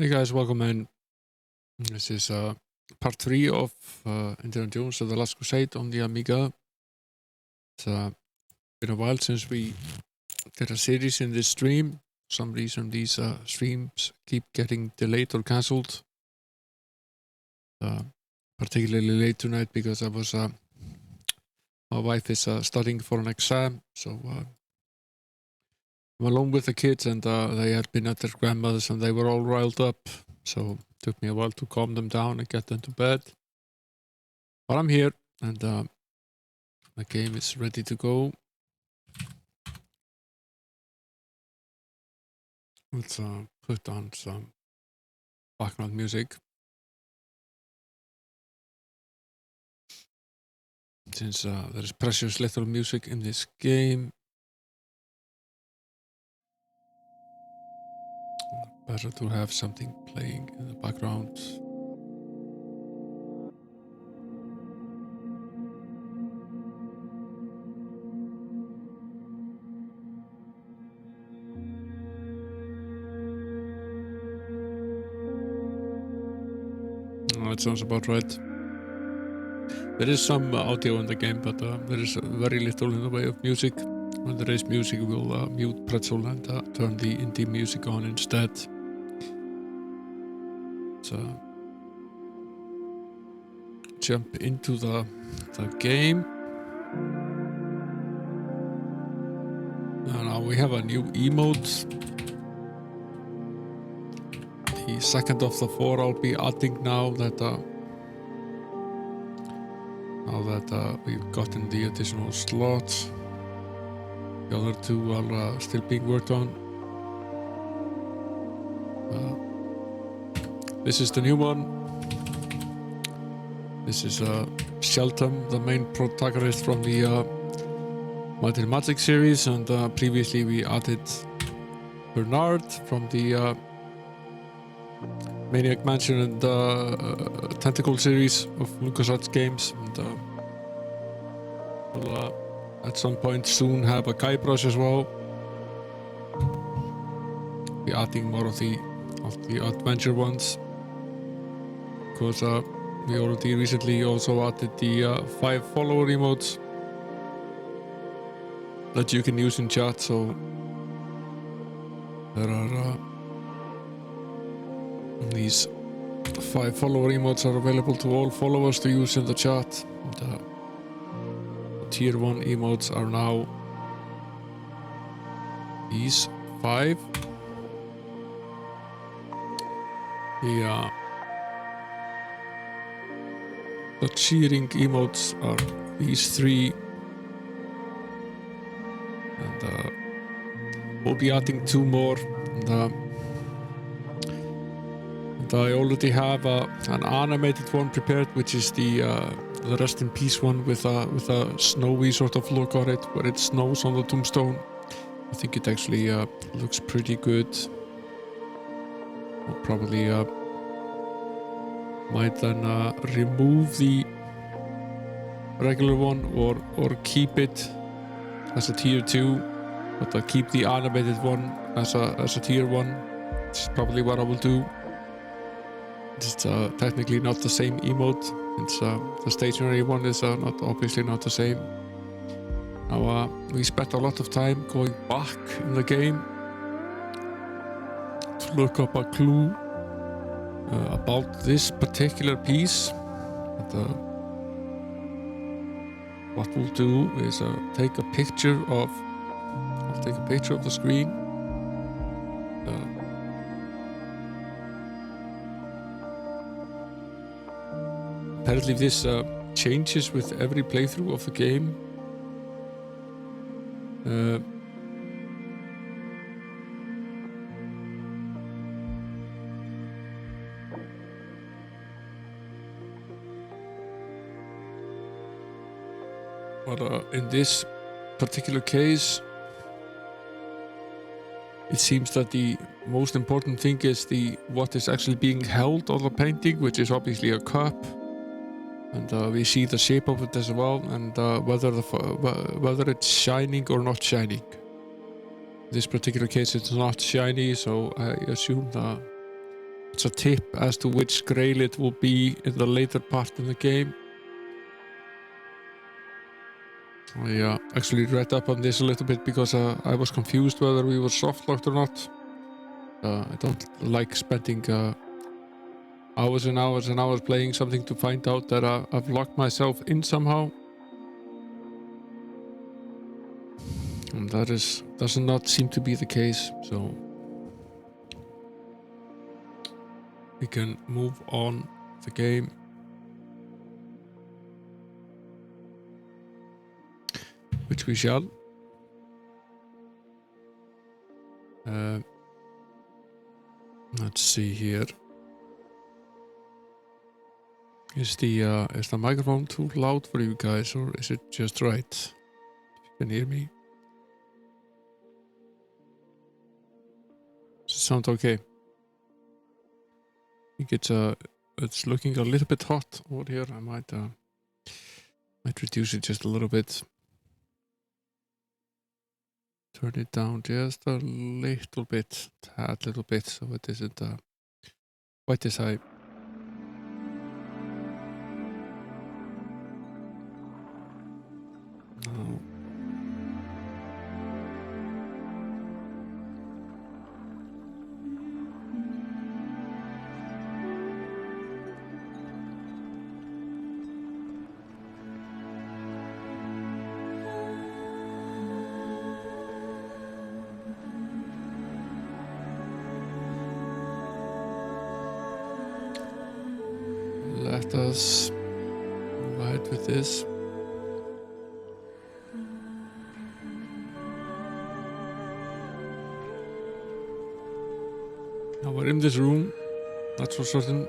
Hey guys, welcome in. This is part 3 of Indiana Jones of the Last Crusade on the Amiga. It's been a while since we did a series in this stream. For some reason these streams keep getting delayed or cancelled. Particularly late tonight because I was my wife is studying for an exam, so I'm alone with the kids, and they had been at their grandmother's and they were all riled up, so it took me a while to calm them down and get them to bed. But I'm here, and the game is ready to go. Let's put on some background music. Since there is precious little music in this game, better to have something playing in the background. That sounds about right. There is some audio in the game, but there is very little in the way of music. When there is music, we'll mute Pretzel and turn the indie music on instead. So jump into the game. Now we have a new emote. The second of the 4 I'll be adding now that we've gotten the additional slots. The other 2 are still being worked on. This is the new one. This is Shelton, the main protagonist from the Might and Magic series, and previously we added Bernard from the Maniac Mansion and Tentacle series of LucasArts games, and we'll at some point soon have a Guybrush as well. Be adding more of the adventure ones, because we already recently also added the 5 follower emotes that you can use in chat, so there are these 5 follower emotes are available to all followers to use in the chat. And, tier 1 emotes are now these 5. The cheering emotes are these 3. And we'll be adding 2 more. And I already have an animated one prepared, which is the Rest in Peace one with a snowy sort of look on it, where it snows on the tombstone. I think it actually looks pretty good. I'll probably might then remove the regular one or keep it as a tier 2, but I'll keep the animated one as a tier 1. This is probably what I will do. It's technically not the same emote. It's the stationary one is obviously not the same. Now we spent a lot of time going back in the game to look up a clue about this particular piece. And, what we'll do is take a picture of the screen. Apparently this changes with every playthrough of the game. But in this particular case, it seems that the most important thing is what is actually being held on the painting, which is obviously a cup. And we see the shape of it as well, and whether it's shining or not shining. In this particular case, it's not shiny, so I assume it's a tip as to which grail it will be in the later part in the game. I actually read up on this a little bit because I was confused whether we were soft-locked or not. I don't like spending hours and hours and hours playing something to find out that I've locked myself in somehow. And that does not seem to be the case, so we can move on the game. Which we shall. Let's see here. Is the microphone too loud for you guys, or is it just right? You can hear me. Does it sound okay? I think it's looking a little bit hot over here. I might reduce it just a little bit. Turn it down just a little bit, tad little bit, so it isn't quite as high. No. Let us move ahead with this. Now we're in this room, that's for certain.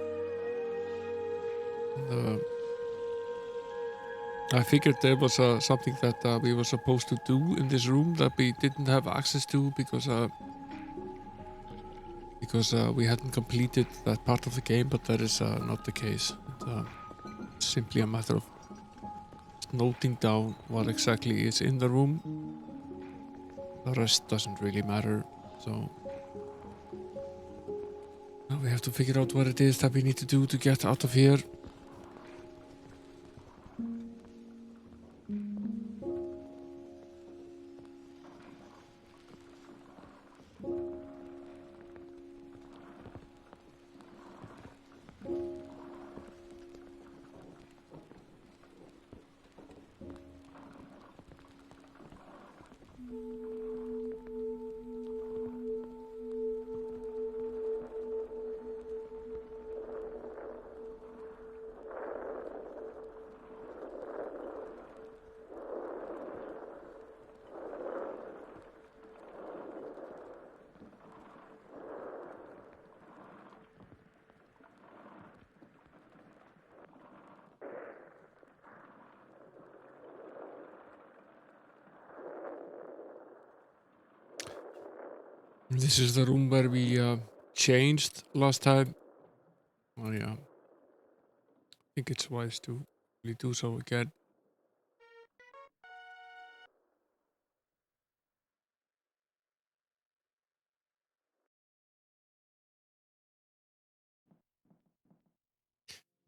And, I figured there was something that we were supposed to do in this room that we didn't have access to because we hadn't completed that part of the game, but that is not the case. It's simply a matter of noting down what exactly is in the room. The rest doesn't really matter, so now we have to figure out what it is that we need to do to get out of here. This is the room where we changed last time. Oh yeah, I think it's wise to really do so again.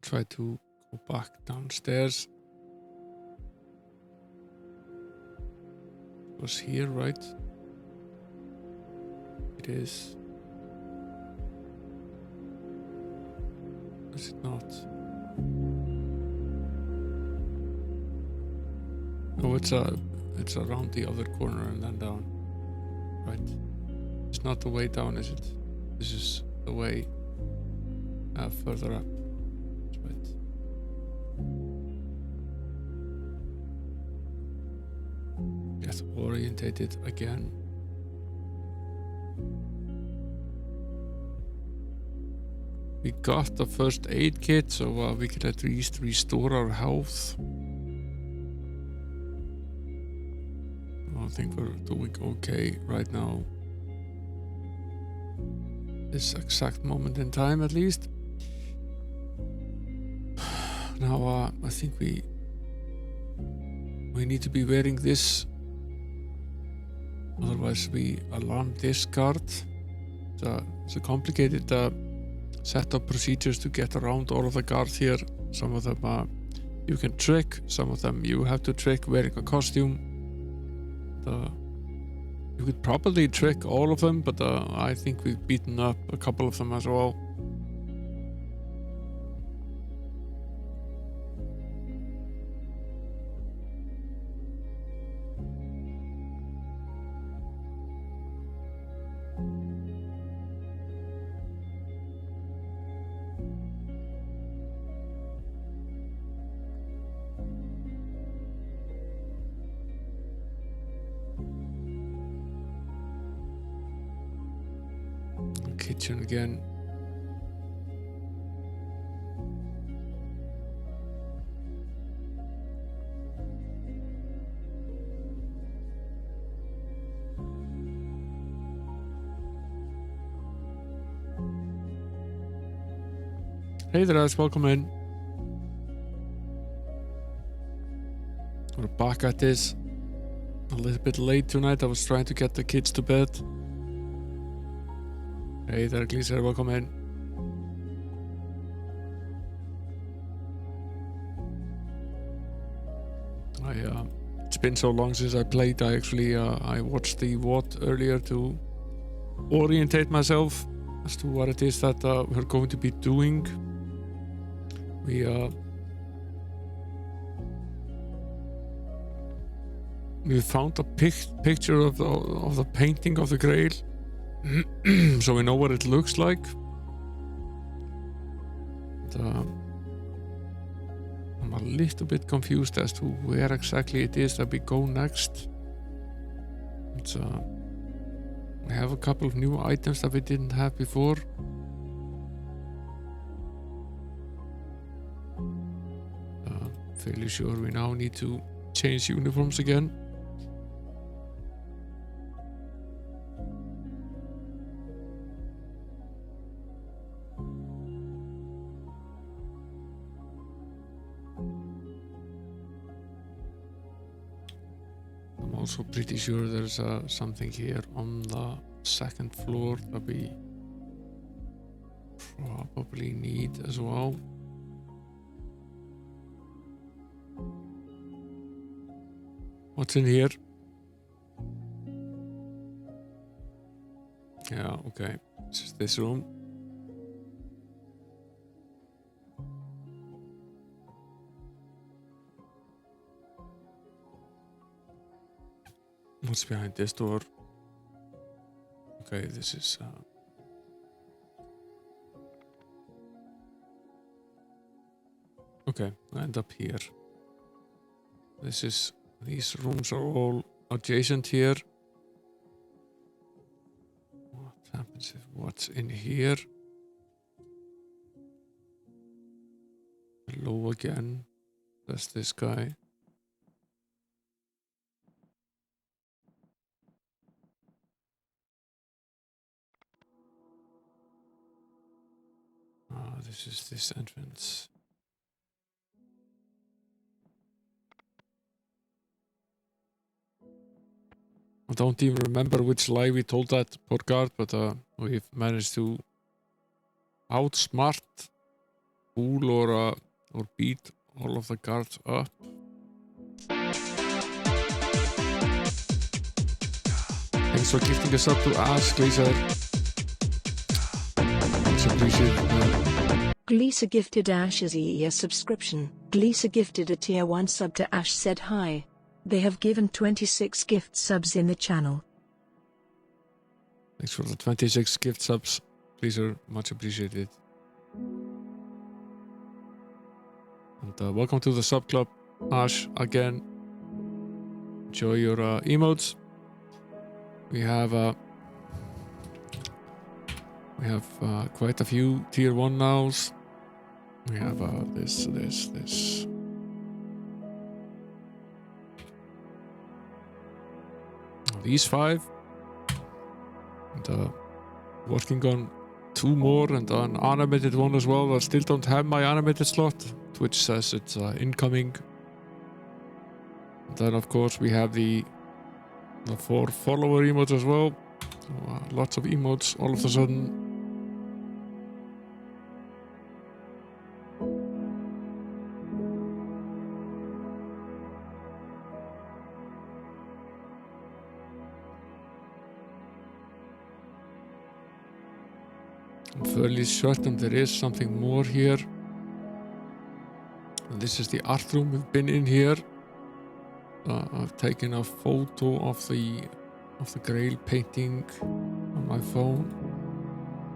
Try to go back downstairs. It was here, right? It is. Is it not? No, it's around the other corner and then down. Right. It's not the way down, is it? This is the way further up. That's right. Get orientated again. We got the first aid kit, so we can at least restore our health. I think we're doing okay right now. This exact moment in time, at least. Now, I think we need to be wearing this. Otherwise, we alarm discard. It's a complicated set up procedures to get around all of the guards here. Some of them you can trick, some of them you have to trick wearing a costume. You could probably trick all of them, but I think we've beaten up a couple of them as well. Kitchen again. Hey there guys, welcome in. We're back at this. A little bit late tonight. I was trying to get the kids to bed. Hey there, Gleaser, welcome in. It's been so long since I played. I actually I watched the VOD earlier to orientate myself as to what it is that we're going to be doing. We found a picture of the painting of the Grail. So we know what it looks like. I'm a little bit confused as to where exactly it is that we go next. We have a couple of new items that we didn't have before. Fairly sure we now need to change uniforms again. I'm also pretty sure there's something here on the second floor that we probably need as well. What's in here? Yeah, okay. This is this room. What's behind this door? Okay, this is okay, I end up here. These rooms are all adjacent here. What happens if what's in here? Hello again. That's this guy. This is this entrance. I don't even remember which lie we told that poor guard, but we've managed to outsmart, fool, or beat all of the guards up. Thanks for gifting us up to Ash, Glazer. Much appreciated. Gleesa gifted Ash as a subscription. Gleesa gifted a tier 1 sub to Ash, said hi. They have given 26 gift subs in the channel. Thanks for the 26 gift subs. Pleaser, much appreciated. And welcome to the sub club, Ash, again. Enjoy your emotes. We have quite a few tier 1 nows. We have this. These 5. And working on 2 more and an animated one as well. I still don't have my animated slot. Twitch says it's incoming. And then of course we have the 4 follower emotes as well. So, lots of emotes all of a sudden. I'm fairly certain there is something more here. And this is the art room. We've been in here. I've taken a photo of the Grail painting on my phone.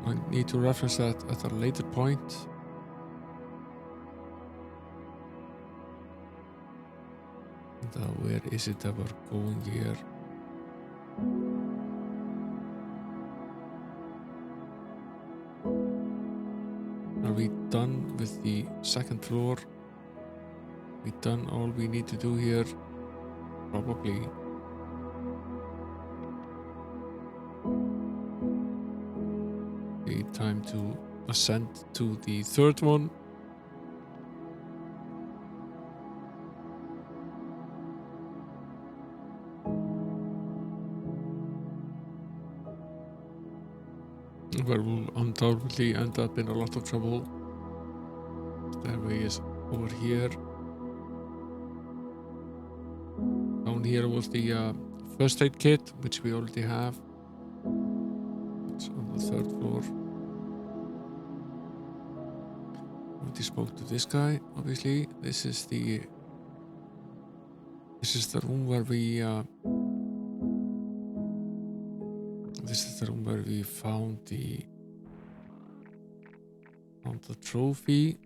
I need to reference that at a later point. And, where is it that we're going here? Are we done with the second floor? We done all we need to do here? Probably. Okay, time to ascend to the third one. Where we'll undoubtedly end up in a lot of trouble. Stairway is over here. Down here was the first aid kit, which we already have. It's on the third floor. Already spoke to this guy, obviously. This is the room where we found the trophy.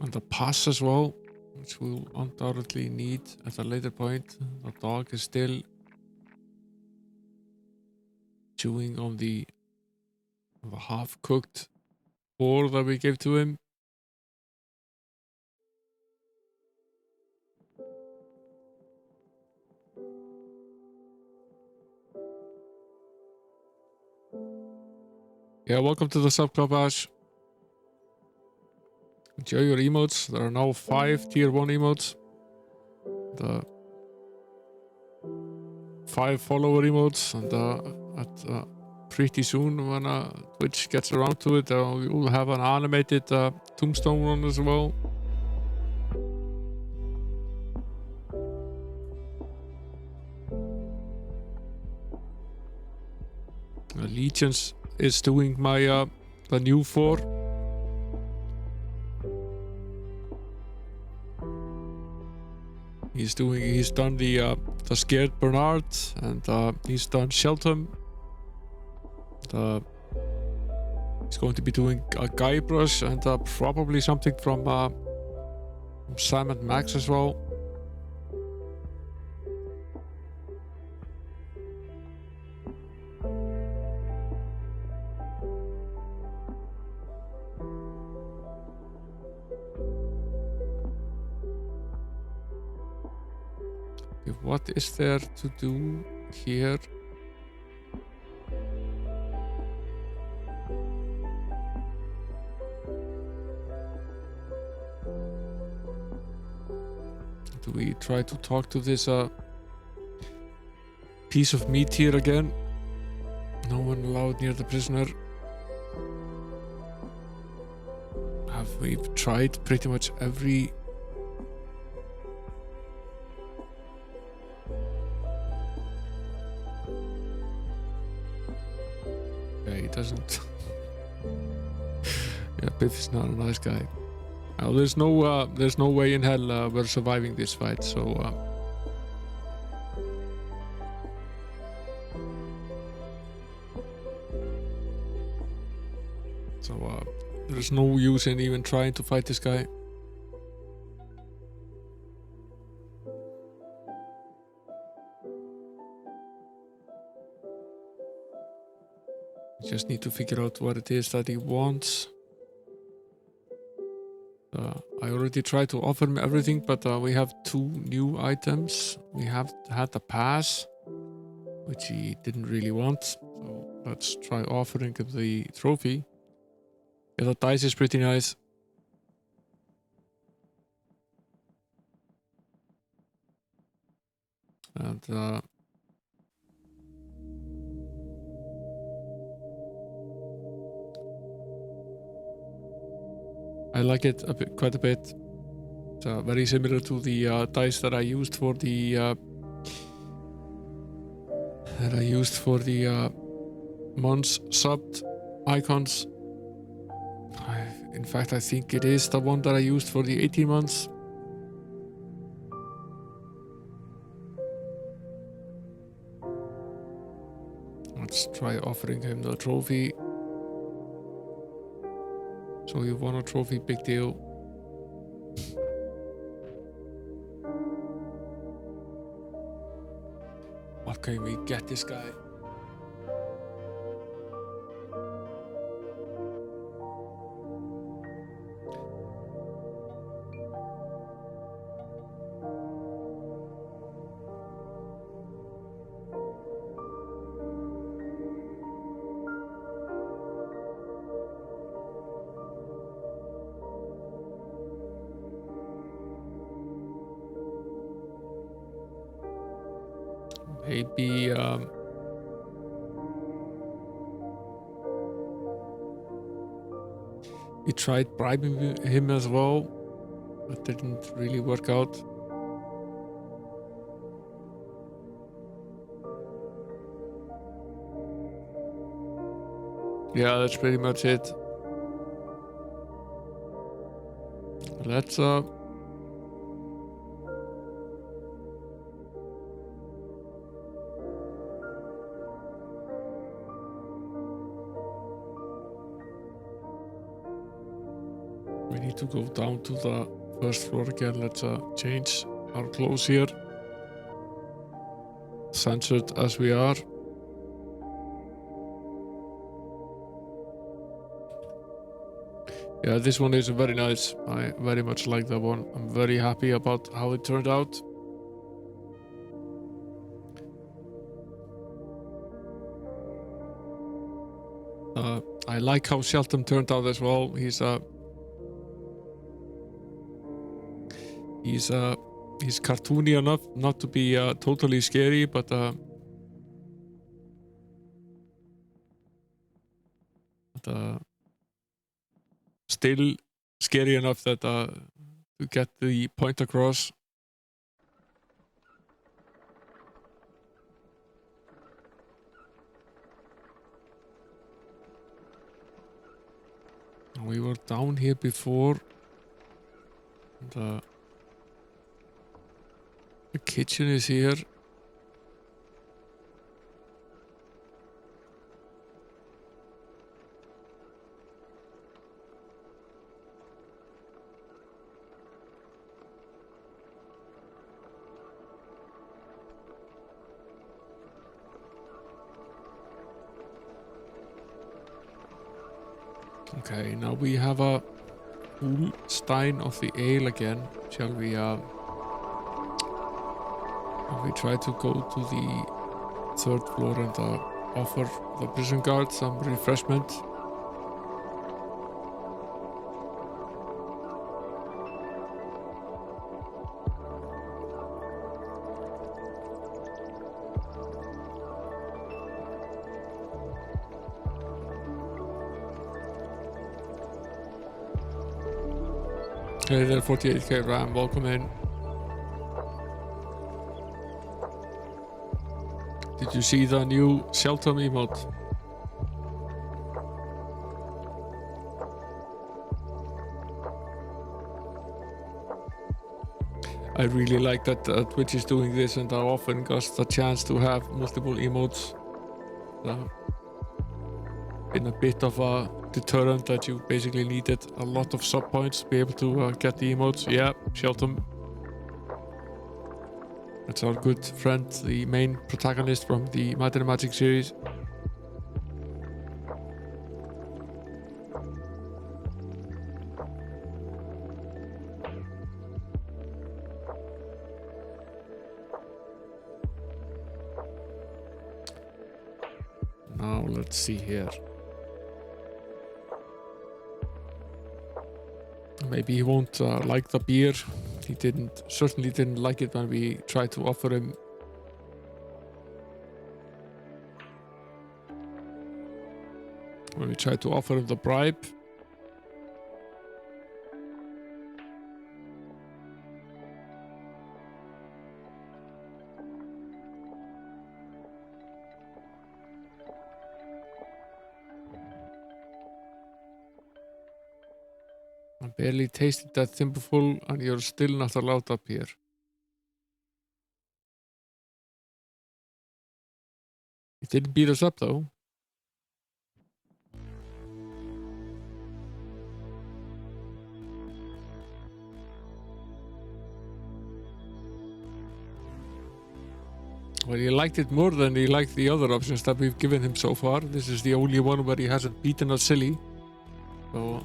And the pass as well, which we'll undoubtedly need at a later point. The dog is still chewing on the half-cooked boar that we gave to him. Yeah, welcome to the sub club, Ash. Enjoy your emotes. There are now 5 tier 1 emotes. The 5 follower emotes, and pretty soon when Twitch gets around to it, we will have an animated tombstone one as well. Allegiance is doing my the new 4. He's done the Scared Bernard, and he's done Shelton. He's going to be doing a Guybrush and probably something from Sam and Max as well. Okay, what is there to do here? Do we try to talk to this piece of meat here again? No one allowed near the prisoner. We've tried pretty much every... Yeah, he doesn't... Yeah, Biff is not a nice guy. There's no way in hell we're surviving this fight, so there's no use in even trying to fight this guy. Just need to figure out what it is that he wants. I already tried to offer him everything, but we have 2 new items. We have had the pass, which he didn't really want. So let's try offering him the trophy. Yeah, the dice is pretty nice. And I like it quite a bit. very similar to the dice that I used for the months subbed icons. In fact, I think it is the one that I used for the 18 months. Let's try offering him the trophy. So you won a trophy, big deal. What can we get this guy? Maybe we tried bribing him as well. That didn't really work out. Yeah, that's pretty much it. Let's we need to go down to the first floor again. Let's change our clothes here. Censored as we are. Yeah, this one is very nice. I very much like that one. I'm very happy about how it turned out. I like how Shelton turned out as well. He's cartoony enough not to be totally scary, but still scary enough that to get the point across. We were down here before. And, the kitchen is here. Okay, now we have a full stein of the ale again. Shall we try to go to the third floor and offer the prison guard some refreshment? Hey there, 48k RAM, welcome in. Did you see the new Shelton emote? I really like that Twitch is doing this and are offering us the chance to have multiple emotes. Been a bit of a deterrent that you basically needed a lot of sub points to be able to get the emotes. Yeah, Shelton. That's our good friend, the main protagonist from the Might and Magic series. Now let's see here. Maybe he won't like the beer. He certainly didn't like it when we tried to offer him the bribe. Barely tasted that thimbleful and you're still not allowed up here. It didn't beat us up though. Well, he liked it more than he liked the other options that we've given him so far. This is the only one where he hasn't beaten us silly. So,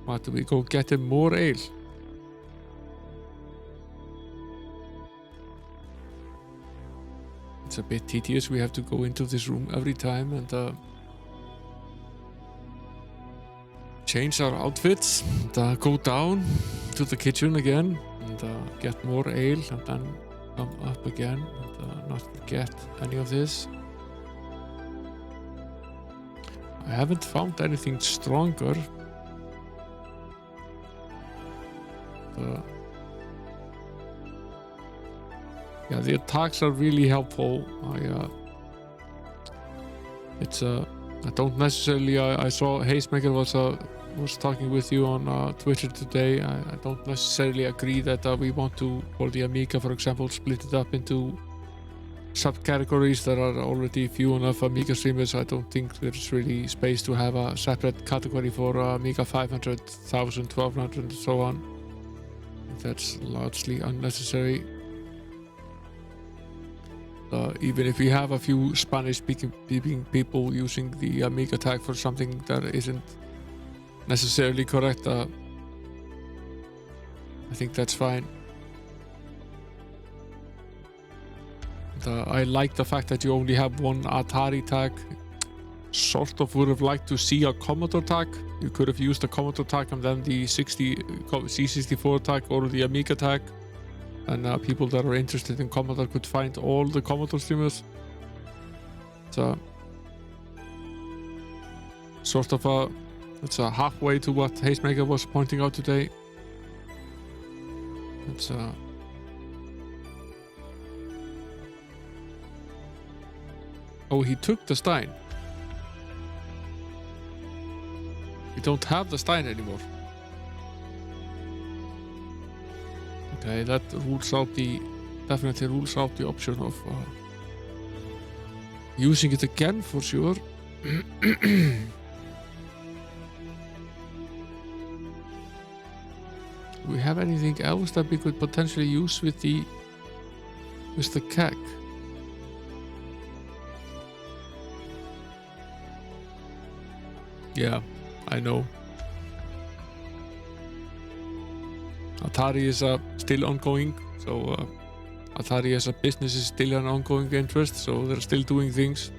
what do we go get him more ale? It's a bit tedious. We have to go into this room every time and change our outfits and go down to the kitchen again and get more ale and then come up again and not forget any of this. I haven't found anything stronger. Yeah, the attacks are really helpful. I don't necessarily. I saw Hazemaker was talking with you on Twitter today. I don't necessarily agree that we want to, for the Amiga, for example, split it up into subcategories. There are already few enough Amiga streamers. I don't think there's really space to have a separate category for Amiga 500, 1000, 1200, and so on. That's largely unnecessary. Even if we have a few Spanish-speaking people using the Amiga tag for something that isn't necessarily correct, I think that's fine. I like the fact that you only have one Atari tag. Sort of would have liked to see a Commodore tag. You could have used the Commodore tag and then the C64 tag or the Amiga tag. And people that are interested in Commodore could find all the Commodore streamers. So, sort of it's a halfway to what Hazemaker was pointing out today. It's oh, he took the Stein. We don't have the Stein anymore. Okay, that definitely rules out the option of using it again for sure. Do we have anything else that we could potentially use with the keg? Yeah, I know. Atari is still ongoing, so Atari as a business is still an ongoing interest, so they're still doing things.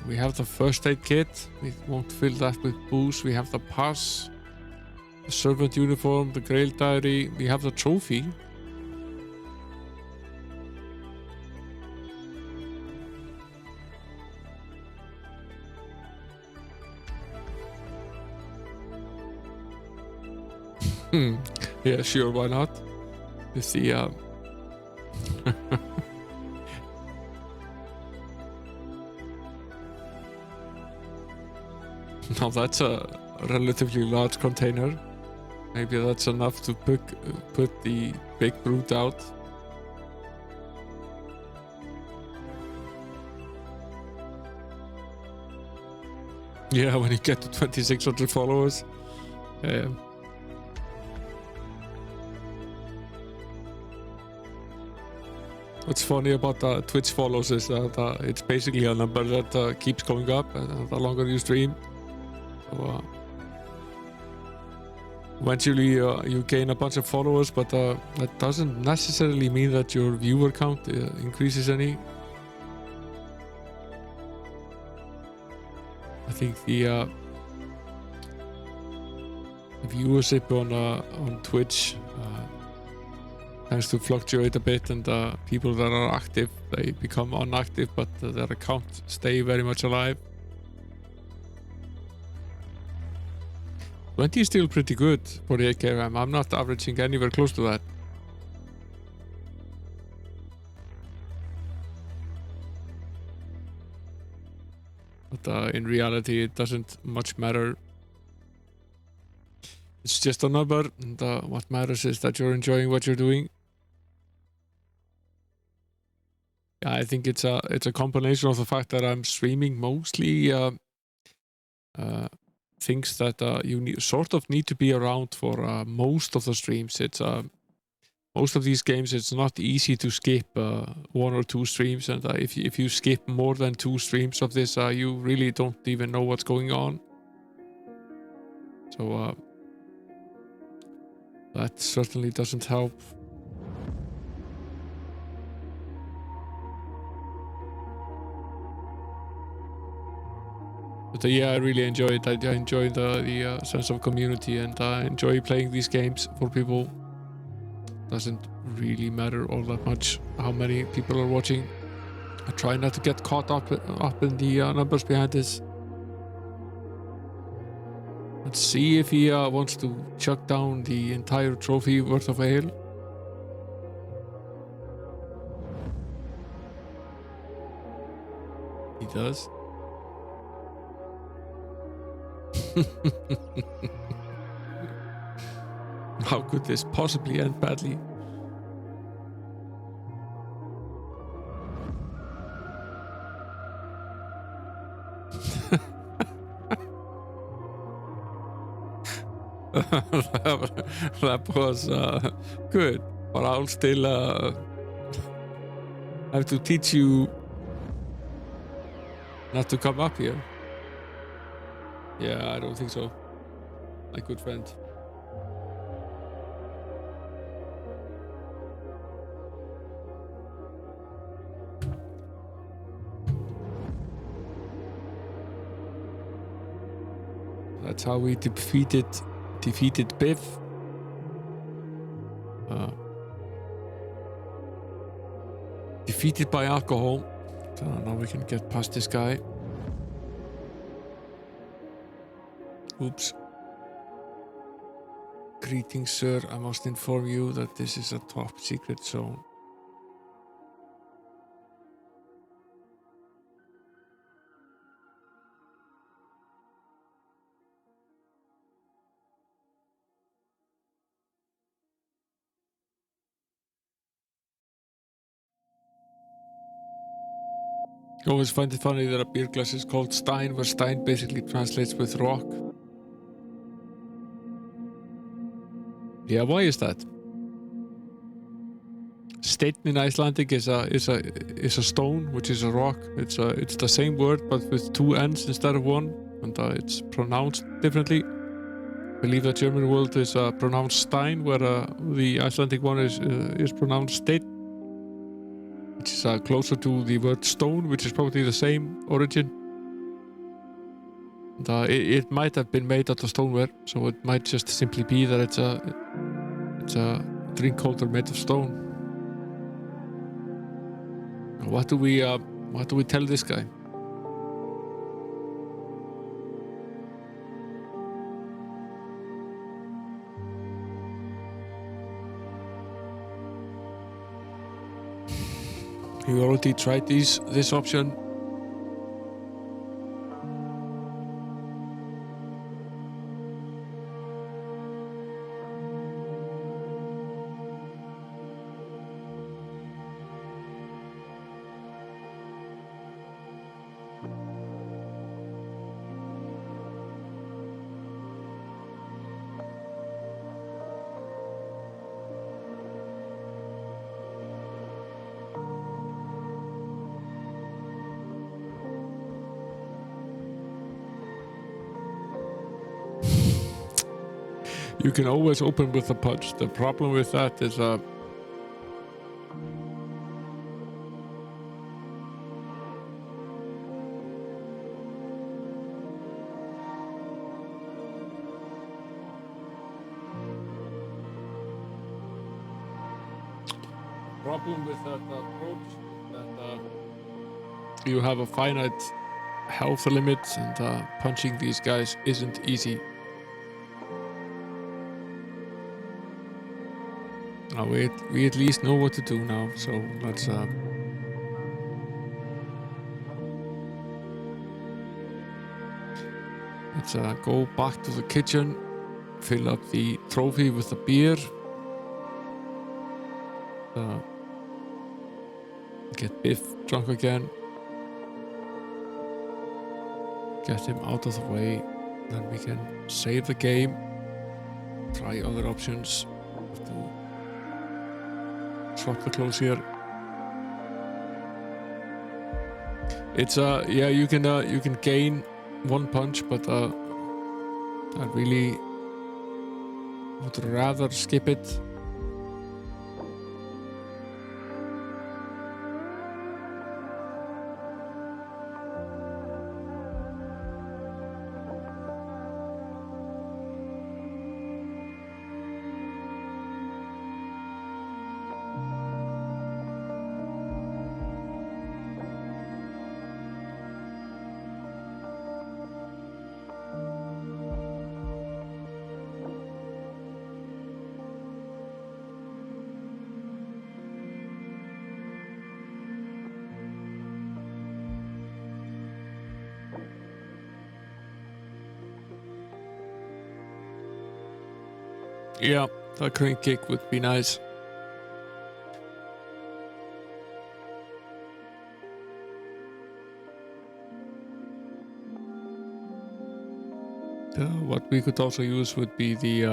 We have the first aid kit. We won't fill that with booze. We have the pass, the servant uniform, the Grail diary. We have the trophy. Yeah, sure, why not? You see, now that's a relatively large container. Maybe that's enough to put the big brute out. Yeah, when you get to 2600 followers. What's funny about Twitch follows is that it's basically a number that keeps going up the longer you stream. So, eventually you gain a bunch of followers, but that doesn't necessarily mean that your viewer count increases any. I think the viewership on Twitch tends to fluctuate a bit, and people that are active, they become inactive, but their accounts stay very much alive. 20 is still pretty good for the 8K RAM. I'm not averaging anywhere close to that. but in reality it doesn't much matter. It's just a number, and what matters is that you're enjoying what you're doing. Yeah, I think it's a combination of the fact that I'm streaming mostly things that you sort of need to be around for most of the streams. It's most of these games, it's not easy to skip 1 or 2 streams, and if you skip more than 2 streams of this, you really don't even know what's going on. So that certainly doesn't help. But yeah, I really enjoy it. I enjoy the sense of community, and I enjoy playing these games for people. Doesn't really matter all that much how many people are watching. I try not to get caught up in the numbers behind this. Let's see if he wants to chuck down the entire trophy worth of ale. He does. How could this possibly end badly? That was good, but I'll still have to teach you not to come up here. Yeah, I don't think so, my good friend. That's how we defeated Biff. Defeated by alcohol. So now we can get past this guy. Oops. Greetings, sir. I must inform you that this is a top secret zone. I always find it funny that a beer glass is called Stein, where Stein basically translates with rock. Yeah, why is that? Steinn in Icelandic is a stone, which is a rock. It's the same word but with 2 N's instead of 1, and it's pronounced differently. I believe the German word is pronounced Stein, where the Icelandic one is pronounced Steinn, which is closer to the word stone, which is probably the same origin. And, it might have been made out of stoneware, so it might just simply be that it's a drink holder made of stone. What do we tell this guy? You already tried this option. You can always open with a punch. The problem with that is problem with that approach is that you have a finite health limit, and punching these guys isn't easy. We at least know what to do now, so let's Let's go back to the kitchen, fill up the trophy with the beer. Get Biff drunk again. Get him out of the way. Then we can save the game. Try other options. Have to swap the clothes here. It's yeah, you can gain one punch, but I really would rather skip it. Yeah, a crane kick would be nice. What we could also use would be the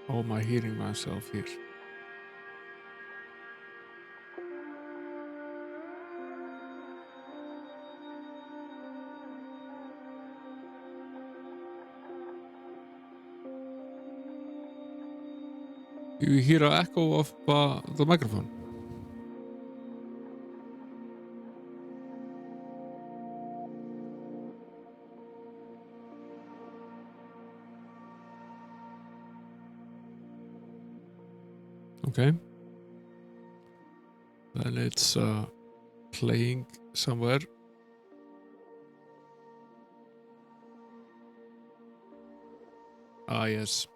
how am I hearing myself here? You hear an echo of the microphone. Okay. Then it's playing somewhere. Ah, yes.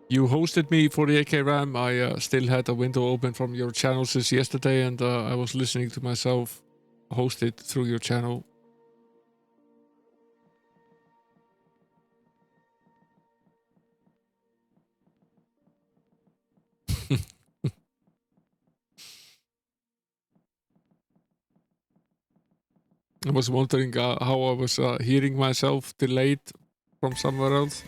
You hosted me for the AK RAM. I still had a window open from your channel since yesterday, and I was listening to myself hosted through your channel. I was wondering how I was hearing myself delayed from somewhere else.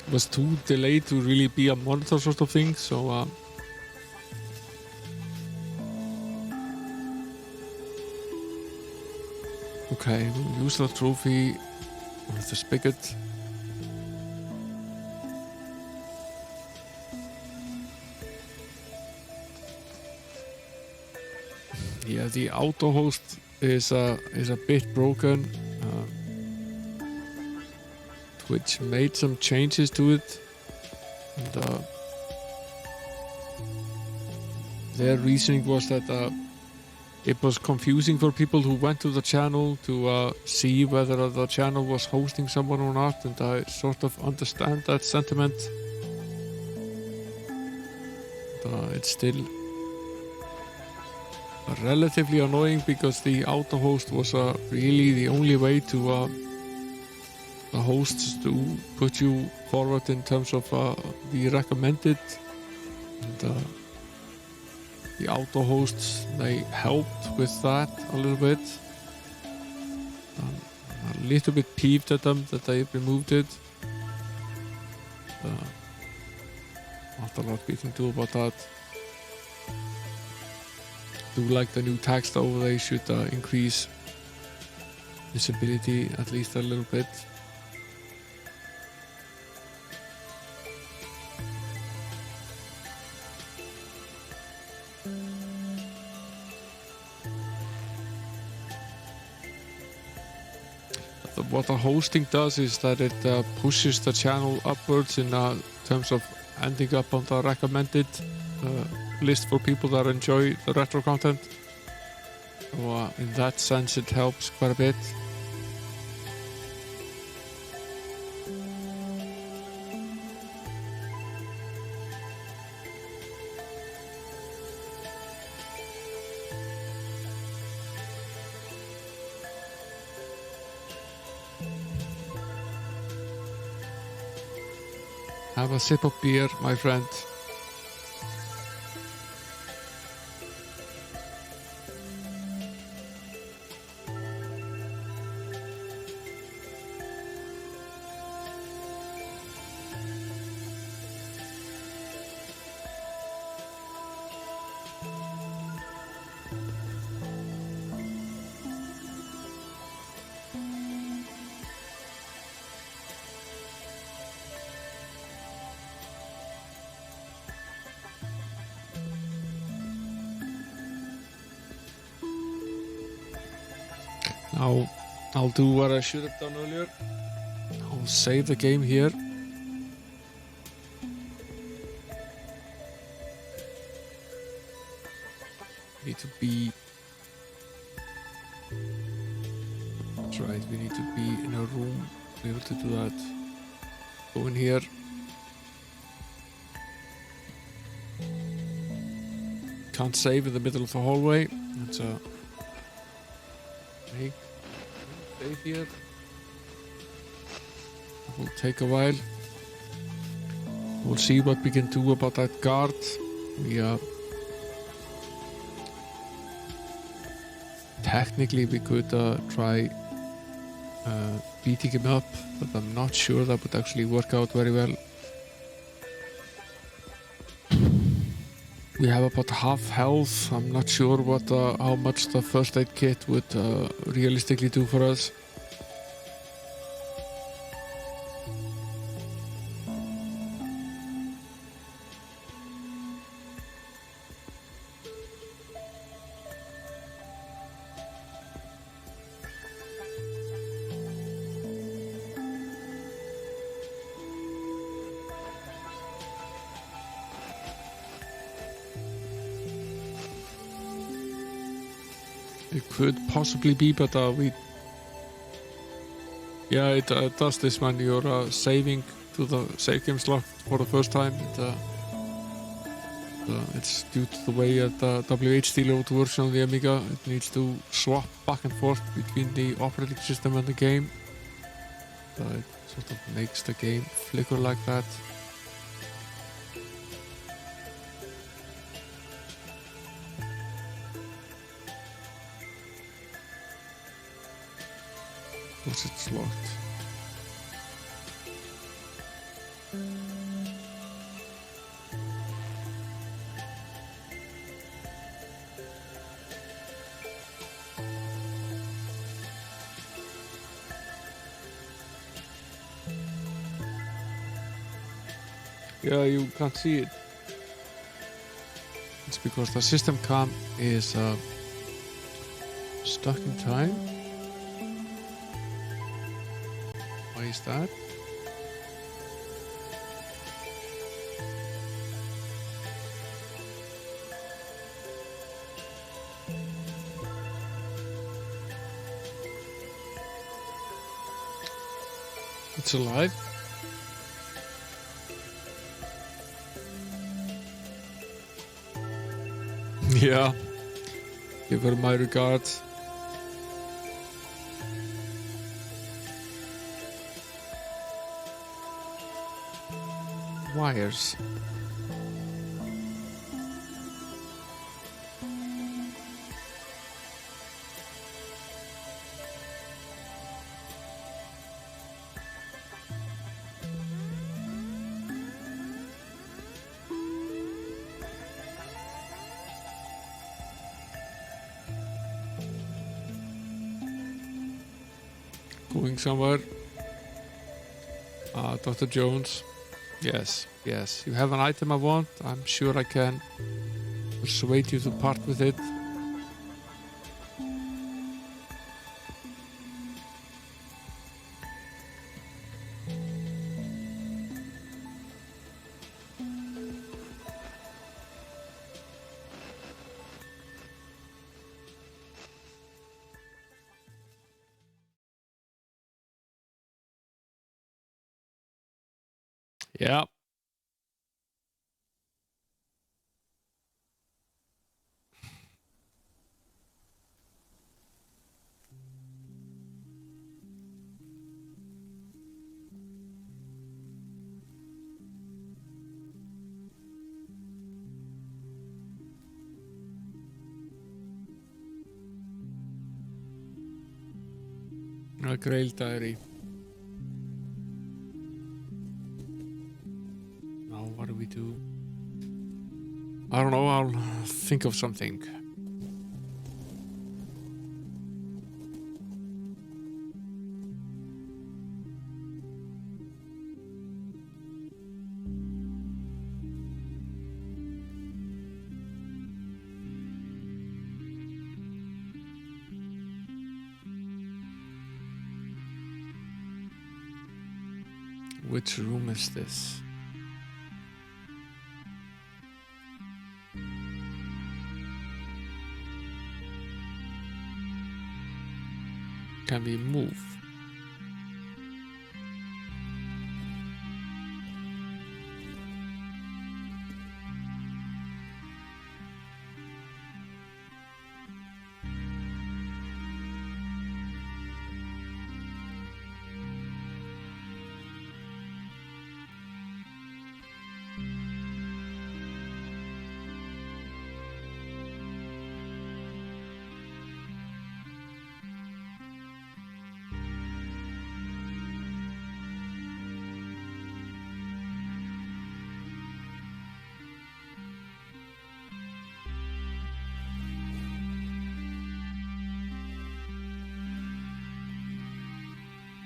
It was too delayed to really be a monitor sort of thing, so okay, we'll use the trophy with the spigot. Yeah, the auto host is a bit broken. Twitch made some changes to it, and their reasoning was that it was confusing for people who went to the channel to see whether the channel was hosting someone or not, and I sort of understand that sentiment. It's still relatively annoying because the auto host was really the only way to the hosts to put you forward in terms of the recommended, and the auto hosts, they helped with that a little bit. I'm a little bit peeved at them that they removed it. Not a lot we can do about that. Do like the new text though, they should increase visibility at least a little bit. What the hosting does is that it pushes the channel upwards in terms of ending up on the recommended list for people that enjoy the retro content. So in that sense it helps quite a bit. Have a sip of beer, my friend. Now, I'll do what I should have done earlier. I'll save the game here. Need to be... That's right, we need to be in a room to be able to do that. Go in here. Can't save in the middle of the hallway. It's a... Make save here. It will take a while. We'll see what we can do about that guard. Technically we could try beating him up, but I'm not sure that would actually work out very well. We have about half health. I'm not sure what how much the first aid kit would realistically do for us. It could possibly be, but it does this when you're saving to the save game slot for the first time. It's due to the way the WHD load version of the Amiga. It needs to swap back and forth between the operating system and the game. It sort of makes the game flicker like that. Was it's locked? Yeah, you can't see it. It's because the system cam is stuck in time. Why is that? It's alive. Yeah. Give her my regards. Wires. Going somewhere. Dr. Jones. Yes, yes. You have an item I want. I'm sure I can persuade you to part with it. Yeah. A Grail Diary. Now what do we do? I don't know, I'll think of something. Which room is this? Can we move?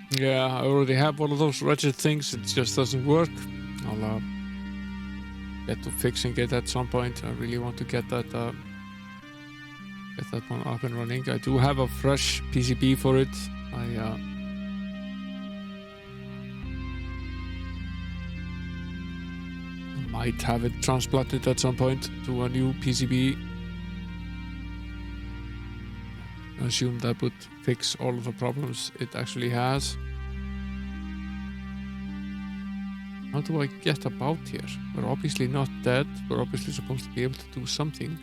Yeah, I already have one of those wretched things. It just doesn't work. I'll get to fixing it at some point. I really want to get that one up and running. I do have a fresh PCB for it. I might have it transplanted at some point to a new PCB. I assume that would fix all of the problems it actually has. How do I get about here? We're obviously not dead. We're obviously supposed to be able to do something.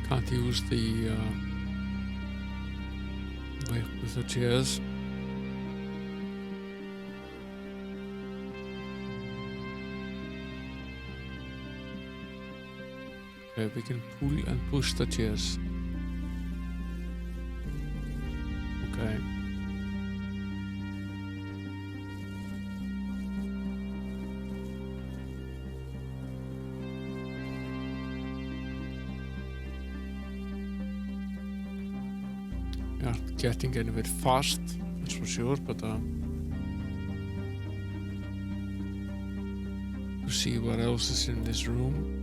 Can't use the with the chairs. Okay, we can pull and push the chairs. Okay. Not getting anywhere fast, that's for sure, but to see what else is in this room.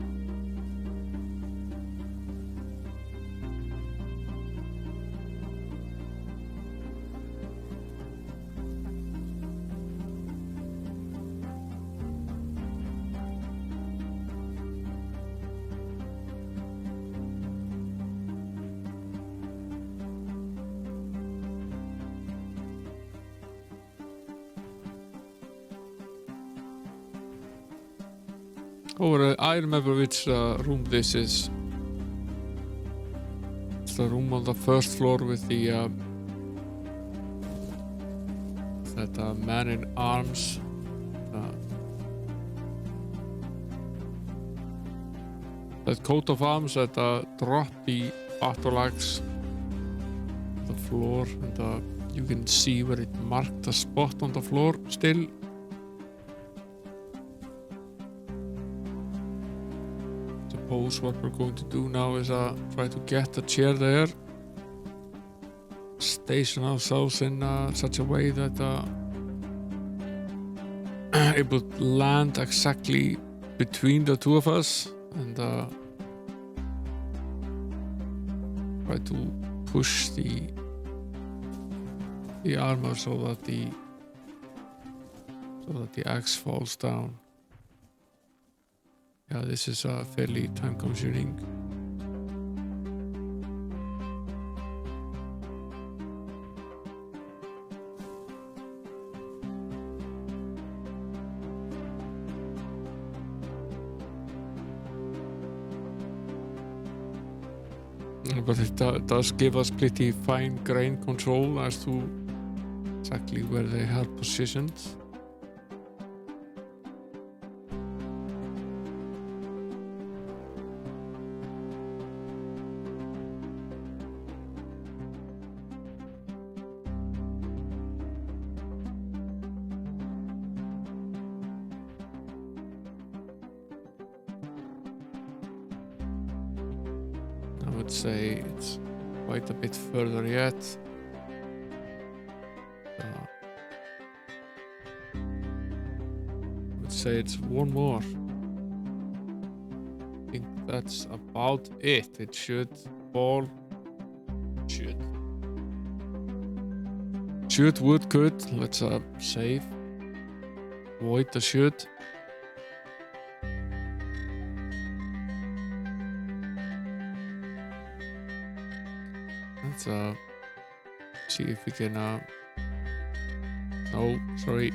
Oh, I remember which room this is. It's the room on the first floor with the that man in arms. That coat of arms that drop the battle axe on the floor, and you can see where it marked a spot on the floor still. Suppose what we're going to do now is try to get the chair there. station ourselves in such a way that it would land exactly between the two of us, and try to push the armor so that the axe falls down. Yeah, this is fairly time consuming. But it does give us pretty fine grain control as to exactly where they are positioned. I would say it's quite a bit further yet. I would say it's one more. I think that's about it. It should fall. Should, would, could. Let's save. Avoid the should. Let's see if we can no, sorry.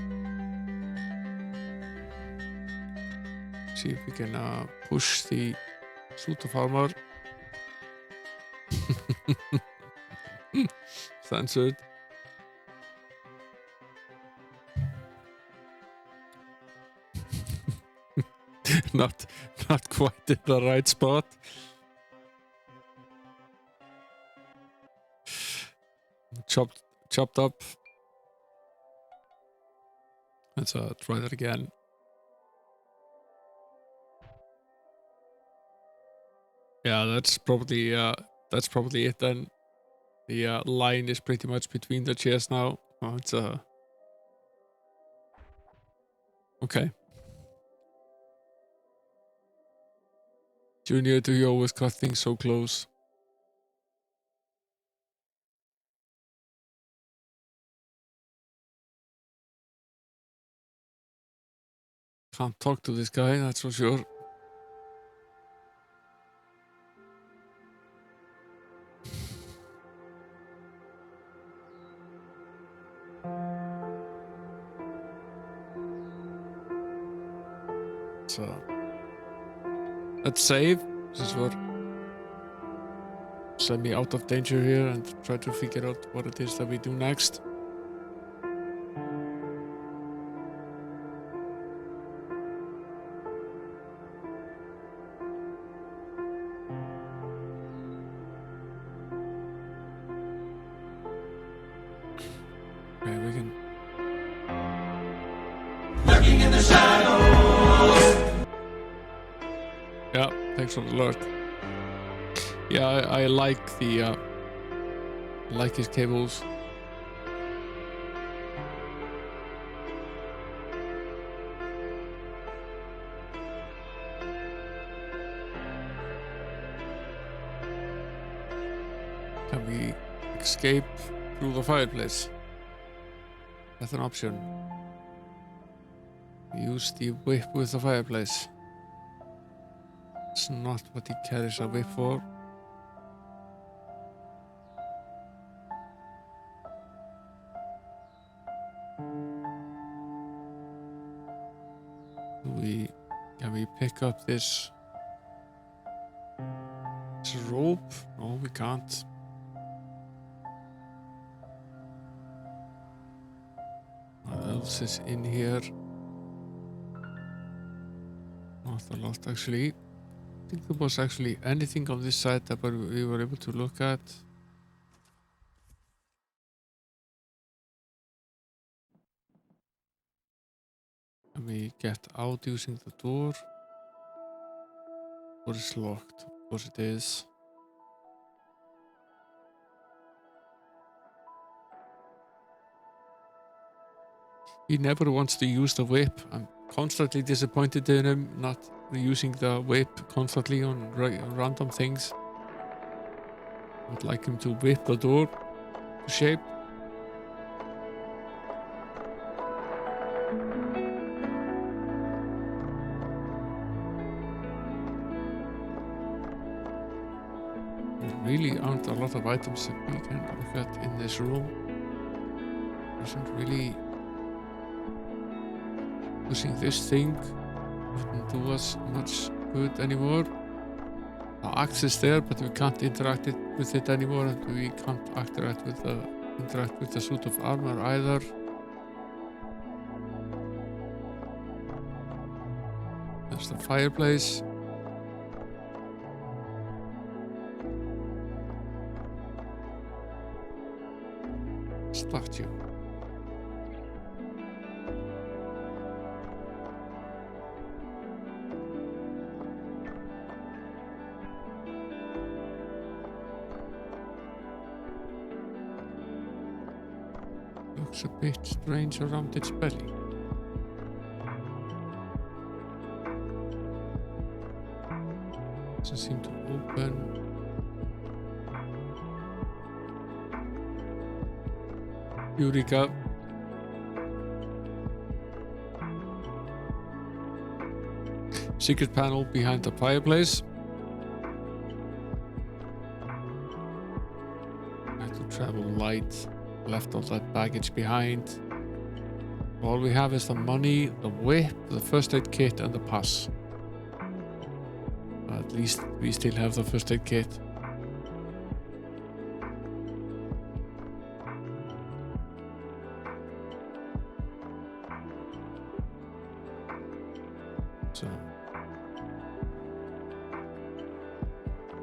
See if we can push the suit of armor. Censored. not quite in the right spot. Chopped up. Let's try that again. Yeah, that's probably it then. The line is pretty much between the chairs now. Oh, it's okay. Junior, do you always cut things so close? Can't talk to this guy, that's for sure. So let's save. This is what send me out of danger here and try to figure out what it is that we do next. Okay, we can. Lurking in the shadows. Yeah, thanks for the alert. Yeah, I like the like his cables. Can we escape through the fireplace? That's an option. Use the whip with the fireplace. It's not what he carries a whip for. Can we pick up this rope? No, we can't. What else is in here? Not a lot, actually. I think there was actually anything on this side that we were able to look at. Can we get out using the door? Door is locked. Of course it is. He never wants to use the whip. I'm constantly disappointed in him not using the whip constantly on random things. I would like him to whip the door to shape. There really aren't a lot of items that we can look at in this room. Doesn't really using this thing wouldn't do us much good anymore. The axe is there, but we can't interact with it anymore, and we can't interact with the suit of armor either. There's the fireplace. Statue. Looks a bit strange around its belly. Doesn't seem to open. Eureka. Secret panel behind the fireplace. I have to travel light. Left all that baggage behind. All we have is the money, the whip, the first aid kit, and the pass. At least we still have the first aid kit. So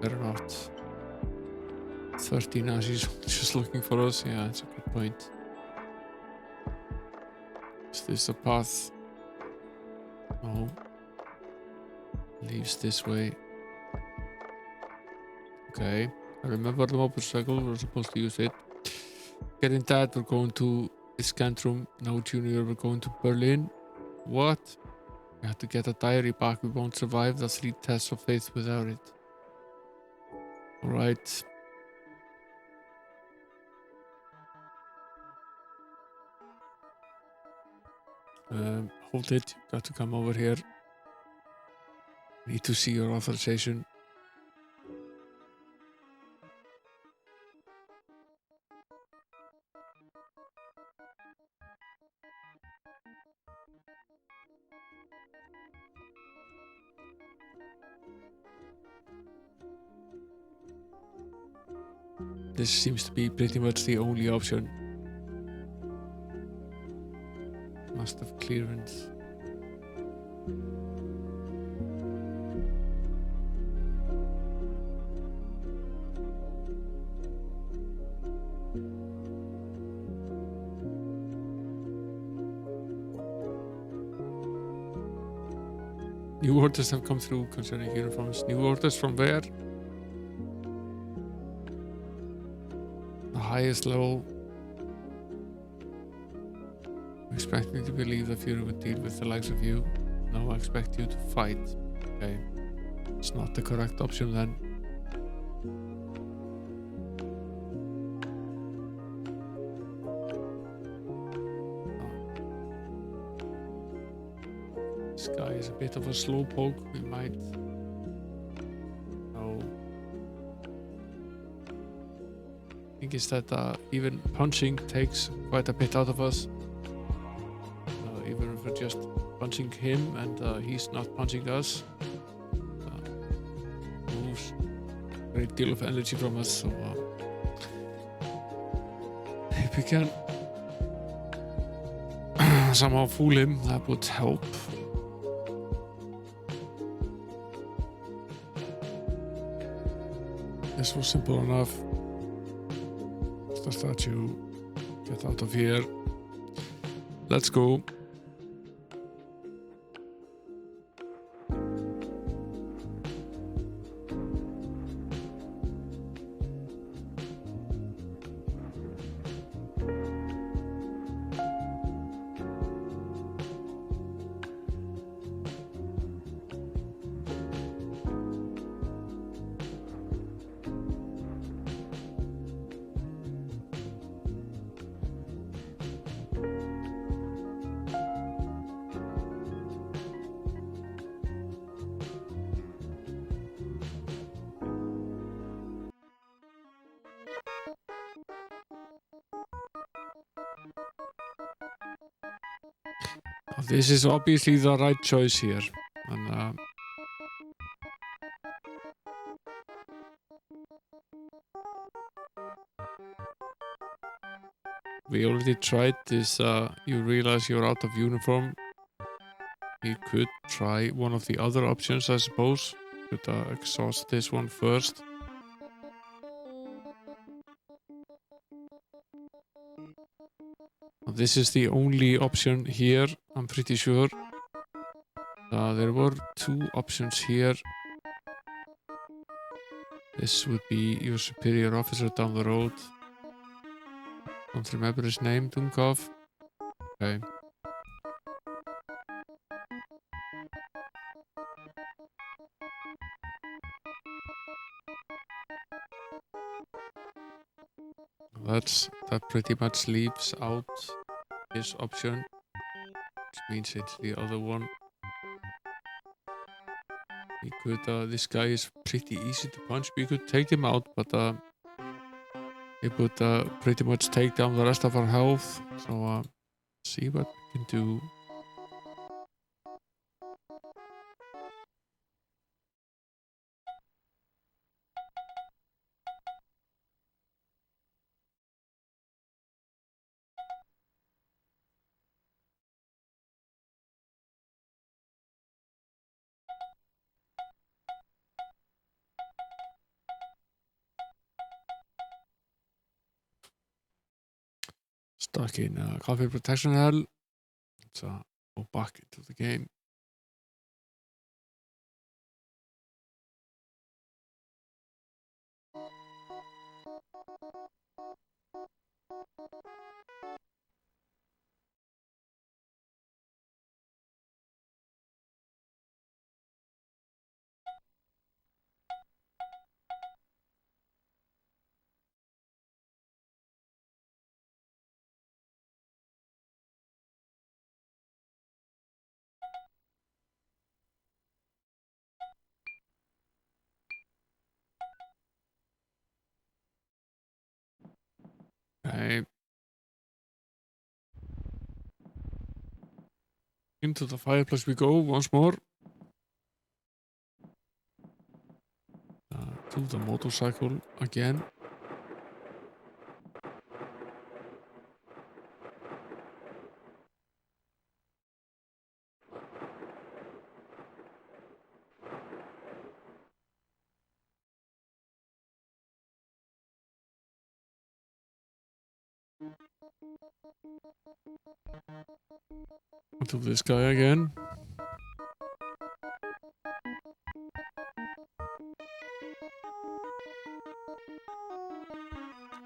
better not 13 as he's just looking for us. Yeah, that's a good point. Is this a path? No. Leaves this way. Okay. I remember the motorcycle. We're supposed to use it. Getting that, we're going to Iskandrum. No, Junior, we're going to Berlin. What? We have to get a diary back. We won't survive the 3 tests of faith without it. Alright. Hold it. Got to come over here. Need to see your authorization. This seems to be pretty much the only option. Must have clearance. New orders have come through concerning uniforms. New orders from where? The highest level. I expect me to believe the Fuhrer would deal with the likes of you. No, I expect you to fight. Okay. It's not the correct option then. This guy is a bit of a slowpoke. We might... No. I think it's that even punching takes quite a bit out of us. Even if we're just punching him and he's not punching us. Moves a great deal of energy from us, so if we can somehow fool him, that would help. This was simple enough. The statue. Get out of here. Let's go. This is obviously the right choice here. And we already tried this. You realize you're out of uniform. You could try one of the other options, I suppose. Could exhaust this one first. This is the only option here, I'm pretty sure. There were two options here. This would be your superior officer down the road. Don't remember his name, Dunkov. Okay. That pretty much leaves out this option, which means it's the other one. We could, this guy is pretty easy to punch. We could take him out, but it would pretty much take down the rest of our health. So see what we can do. Stuck in coffee protection hell. Let's go back into the game. Okay. Into the fireplace we go once more. To the motorcycle again. To this guy again.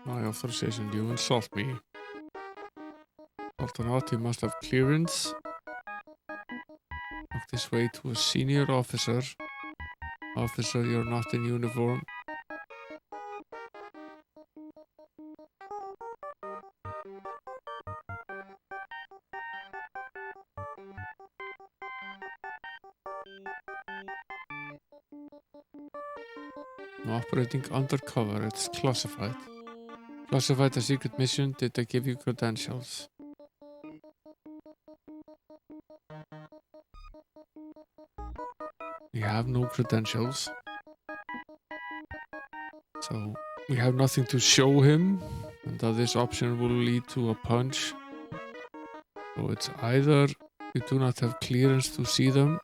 My authorization, you insult me. After not, you must have clearance. Walk this way to a senior officer. Officer, you're not in uniform. Operating undercover, it's classified. Classified a secret mission, did they give you credentials? We have no credentials. So we have nothing to show him, and that this option will lead to a punch. So it's either you do not have clearance to see them,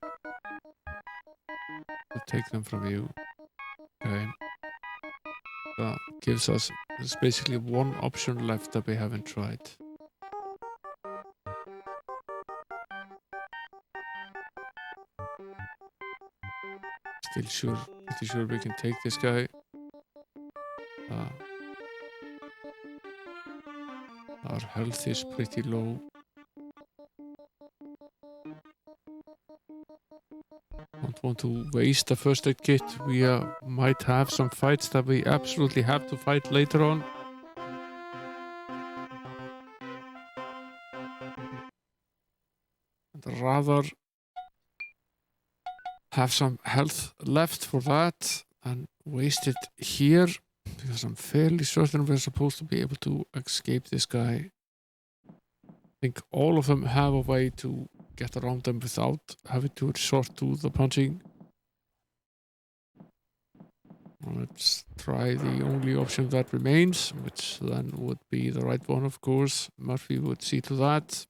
or take them from you. Okay. That gives us, there's basically one option left that we haven't tried. Pretty sure we can take this guy. Our health is pretty low. Don't want to waste the first aid kit. We might have some fights that we absolutely have to fight later on. I'd rather have some health left for that and waste it here, because I'm fairly certain we're supposed to be able to escape this guy. I think all of them have a way to get around them without having to resort to the punching. Let's try the only option that remains, which then would be the right one, of course. Murphy would see to that.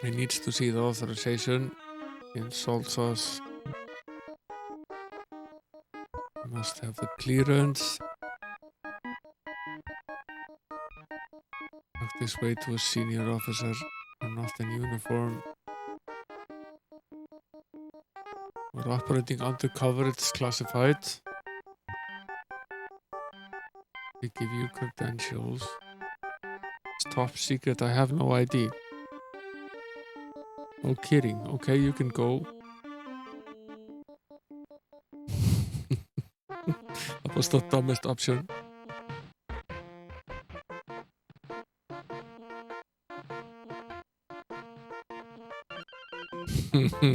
He needs to see the authorization. Insults us. Must have the clearance. Act this way to a senior officer and not in uniform. We're operating undercover, it's classified. They give you credentials. It's top secret, I have no ID. No kidding. Okay, you can go. That was the dumbest option.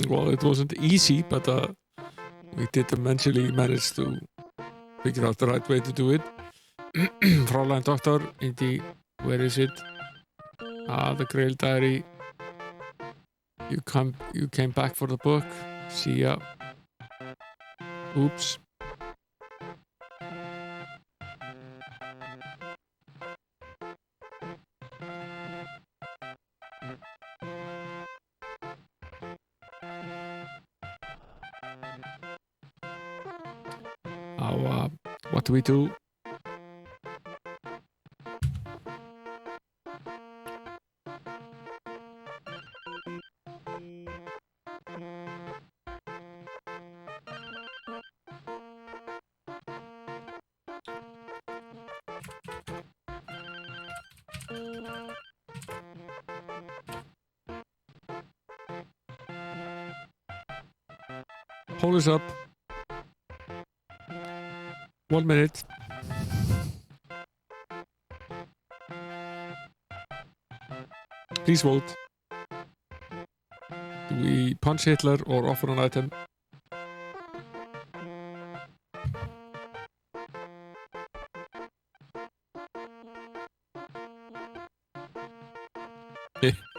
Well, it wasn't easy, but we did eventually manage to figure out the right way to do it. Fraulein Doctor, Indy, where is it? Ah, the Grail Diary. You came back for the book. See ya. Oops. What do we do? Hold us up. 1 minute. Please vote. Do we punch Hitler or offer an item?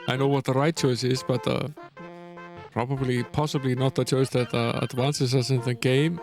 I know what the right choice is, but possibly not the choice that advances us in the game.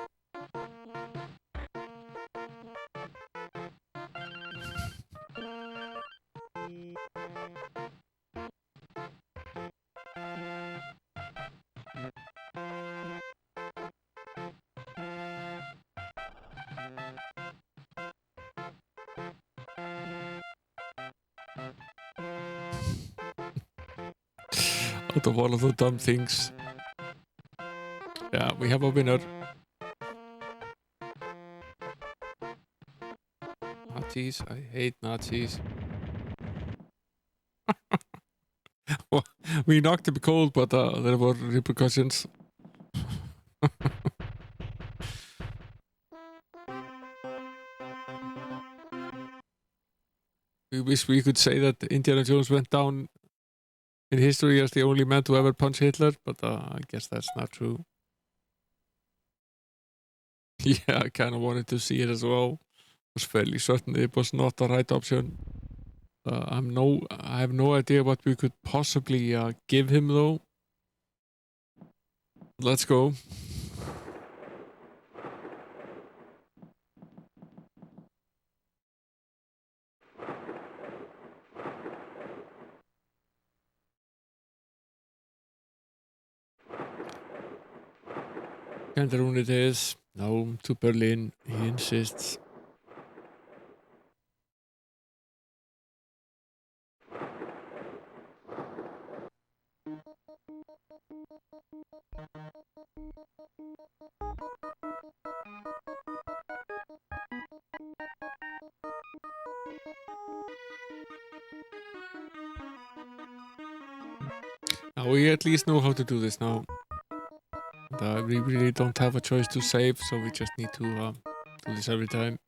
Out of all of the dumb things. Yeah, we have a winner. Nazis, I hate Nazis. We knocked him cold, but there were repercussions. We wish we could say that Indiana Jones went down in history as the only man to ever punch Hitler, but I guess that's not true. Yeah, I kind of wanted to see it as well. I was fairly certain it was not the right option. I have no idea what we could possibly give him though. Let's go. Cameroon it is. No, to Berlin. He insists. Now we at least know how to do this now. We really don't have a choice to save, so we just need to do this every time.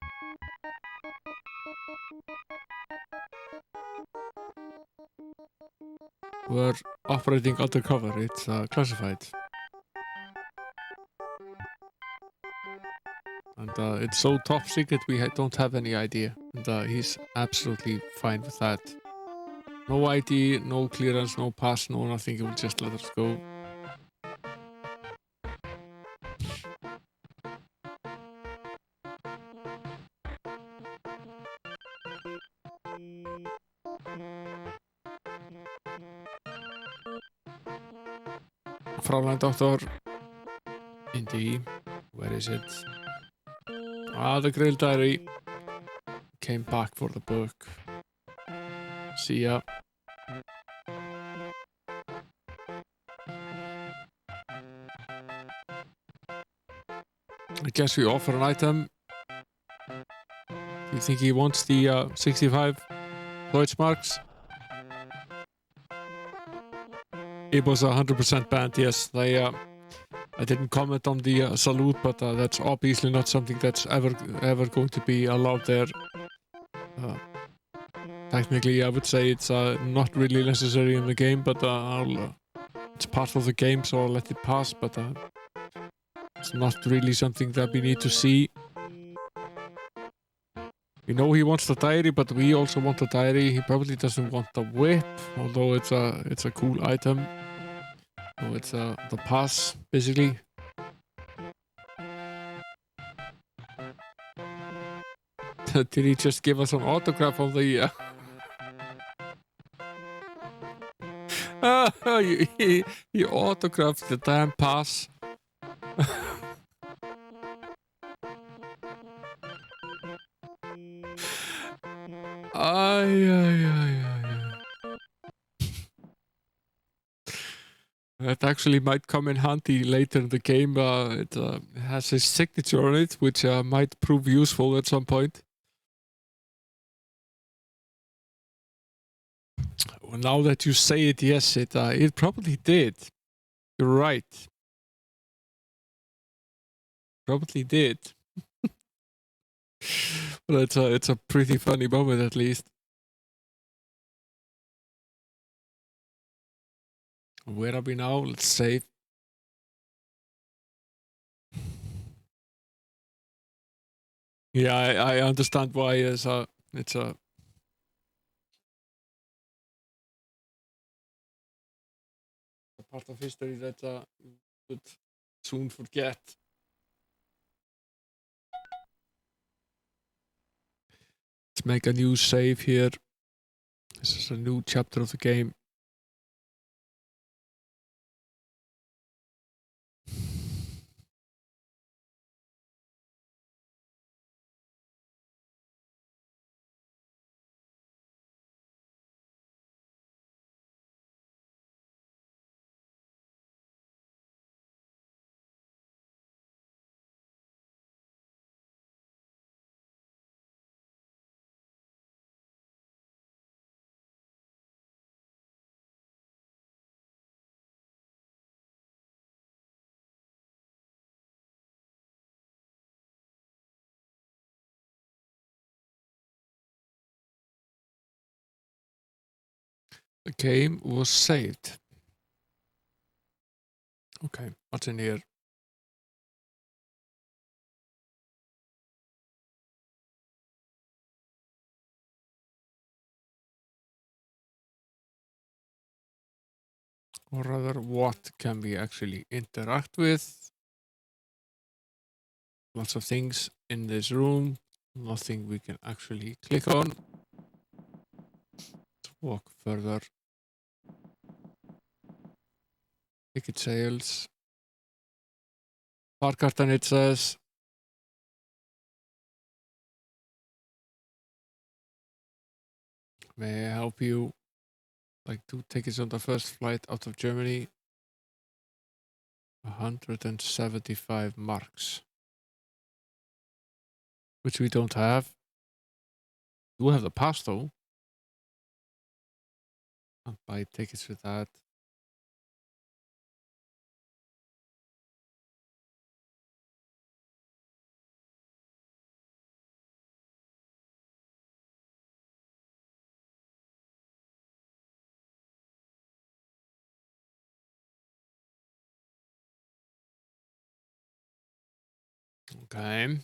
We're operating undercover. It's classified. And it's so top secret we don't have any idea. And he's absolutely fine with that. No ID, no clearance, no pass, no nothing. He will just let us go. Fraulein Doctor. Indeed. Where is it? Ah, the Grail Diary. Came back for the book. See ya. I guess we offer an item. Do you think he wants the 65 Deutschmarks? It was 100% banned, yes. I didn't comment on the salute, but that's obviously not something that's ever going to be allowed there. Technically, I would say it's not really necessary in the game, but it's part of the game, so I'll let it pass. But it's not really something that we need to see. We know he wants the diary, but we also want the diary. He probably doesn't want the whip, although it's a cool item. So it's the pass, basically. Did he just give us an autograph of the... he autographed the damn pass. That actually might come in handy later in the game. It has his signature on it, which might prove useful at some point. Well, now that you say it, yes, it probably did. You're right. Probably did. Well, it's a pretty funny moment, at least. Where are we now? Let's save. Yeah, I understand why it's a part of history that would soon forget. Let's make a new save here. This is a new chapter of the game. The game was saved. Okay, what's in here? Or rather, what can we actually interact with? Lots of things in this room. Nothing we can actually click on. Let's walk further. Ticket sales. Parkartan, it says. May I help you? Like 2 tickets on the first flight out of Germany. 175 marks. Which we don't have. We do have the pass though. Can't buy tickets with that. Okay.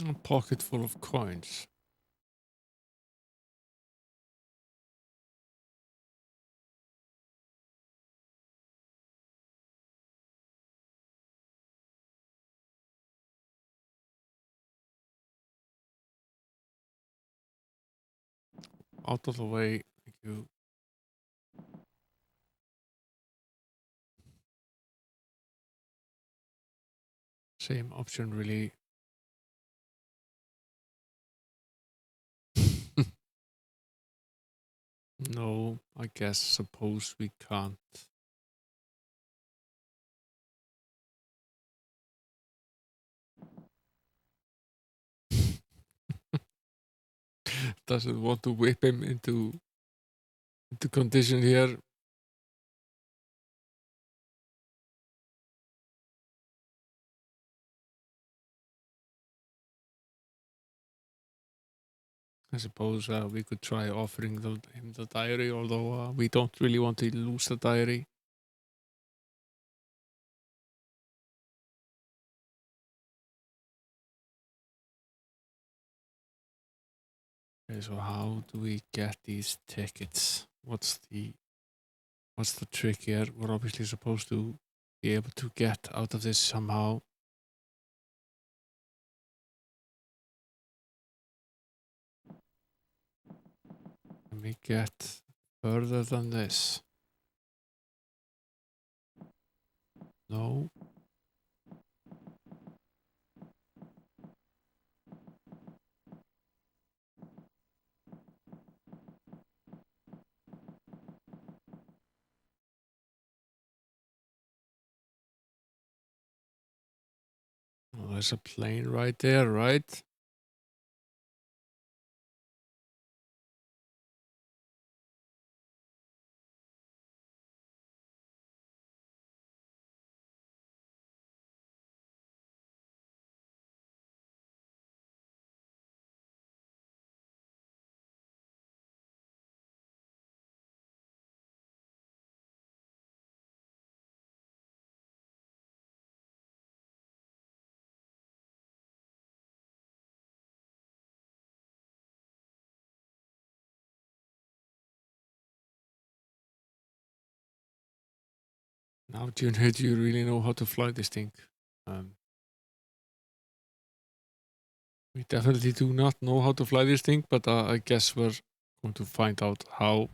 A pocket full of coins. Out of the way. Thank you. Same option, really. No, I guess, suppose we can't. Doesn't want to whip him into condition here. I suppose we could try offering him the diary, although we don't really want to lose the diary. Okay, so how do we get these tickets? What's the trick here? We're obviously supposed to be able to get out of this somehow. Can we get further than this? No. Oh, there's a plane right there, right? Now, Junior, do you really know how to fly this thing? We definitely do not know how to fly this thing, but I guess we're going to find out how.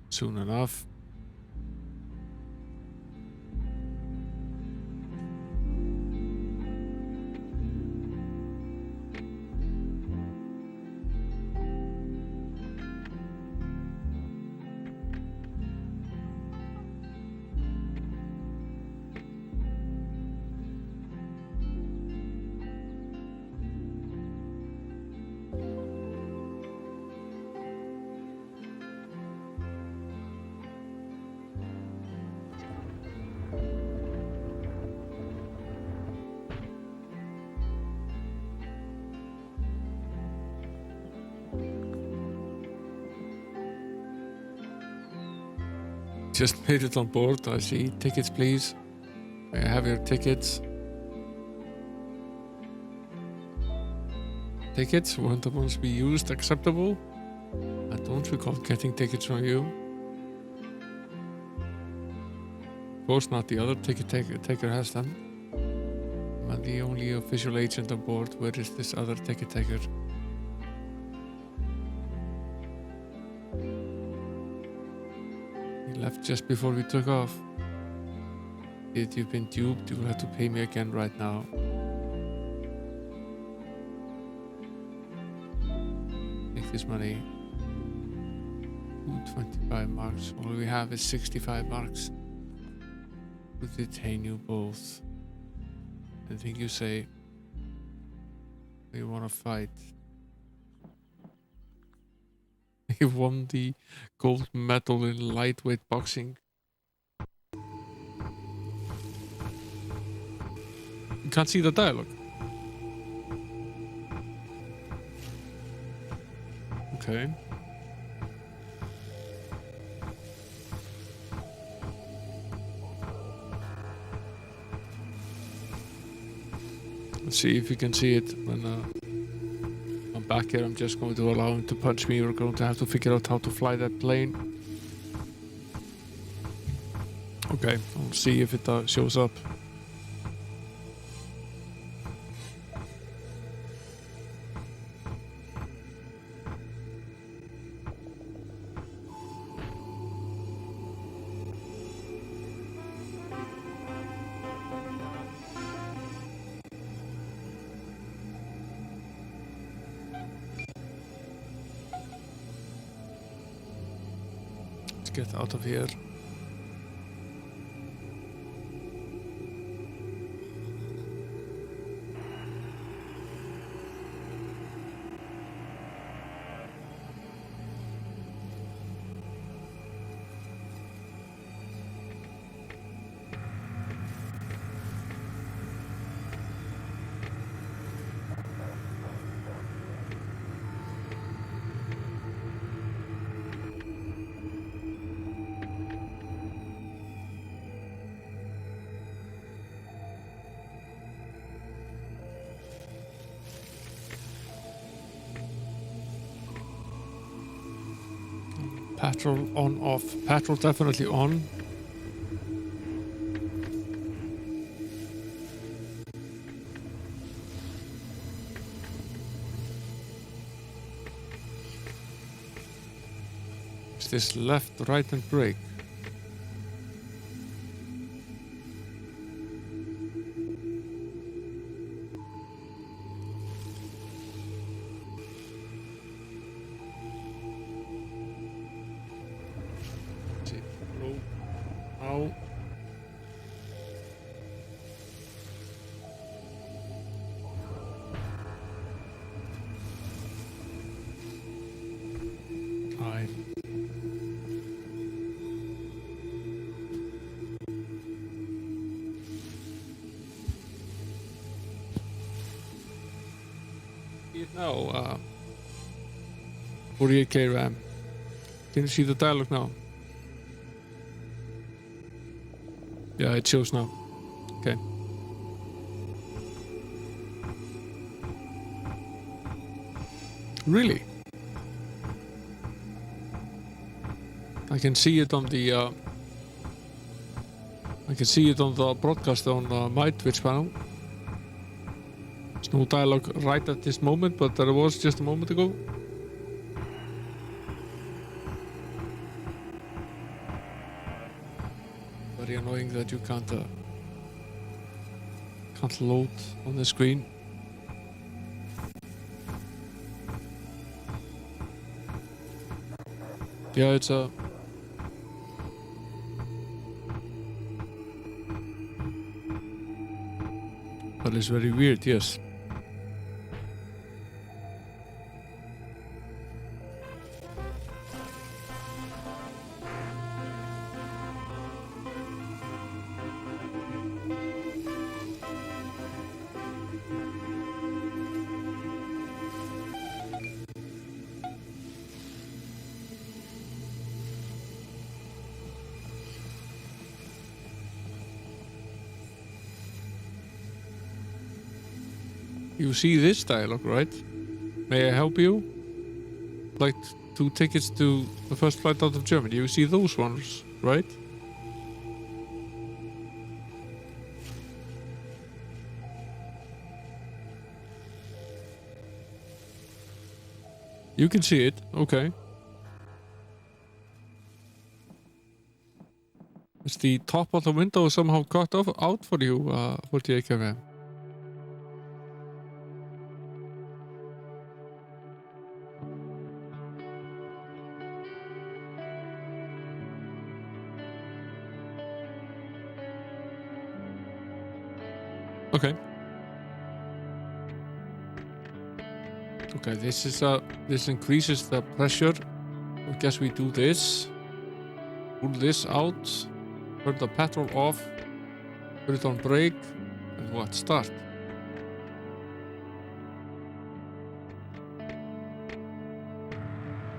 Soon enough. Just made it on board. I see. Tickets, please. May I have your tickets? Tickets? Won't the ones we used acceptable? I don't recall getting tickets from you. Of course not. The other ticket taker has them. I'm the only official agent on board. Where is this other ticket taker? He left just before we took off. If you've been duped, you will have to pay me again right now. Take this money. 225 marks. All we have is 65 marks. To detain you both. I think you say You want to fight? He won the gold medal in lightweight boxing. You can't see the dialogue. Okay. Let's see if you can see it when I'm back here. I'm just going to allow him to punch me. We're going to have to figure out how to fly that plane. Okay, I'll see if it shows up. Let's get out of here. Patrol on, off. Patrol definitely on. Is this left, right, and brake? Ow. Right. Now, 48K RAM. Can you see the dialogue now? Yeah, it shows now. Okay. Really? I can see it on the broadcast on my Twitch panel. There's no dialogue right at this moment, but there was just a moment ago. Very annoying that you can't load on the screen. Yeah, it's a That is very weird, yes. You see this dialogue, right? May I help you? Like 2 tickets to the first flight out of Germany. You see those ones, right? You can see it, okay. Is the top of the window somehow cut off out for you, 48km? Okay. Okay, this increases the pressure. I guess we do this. Pull this out. Turn the petrol off. Put it on brake. And what? Start.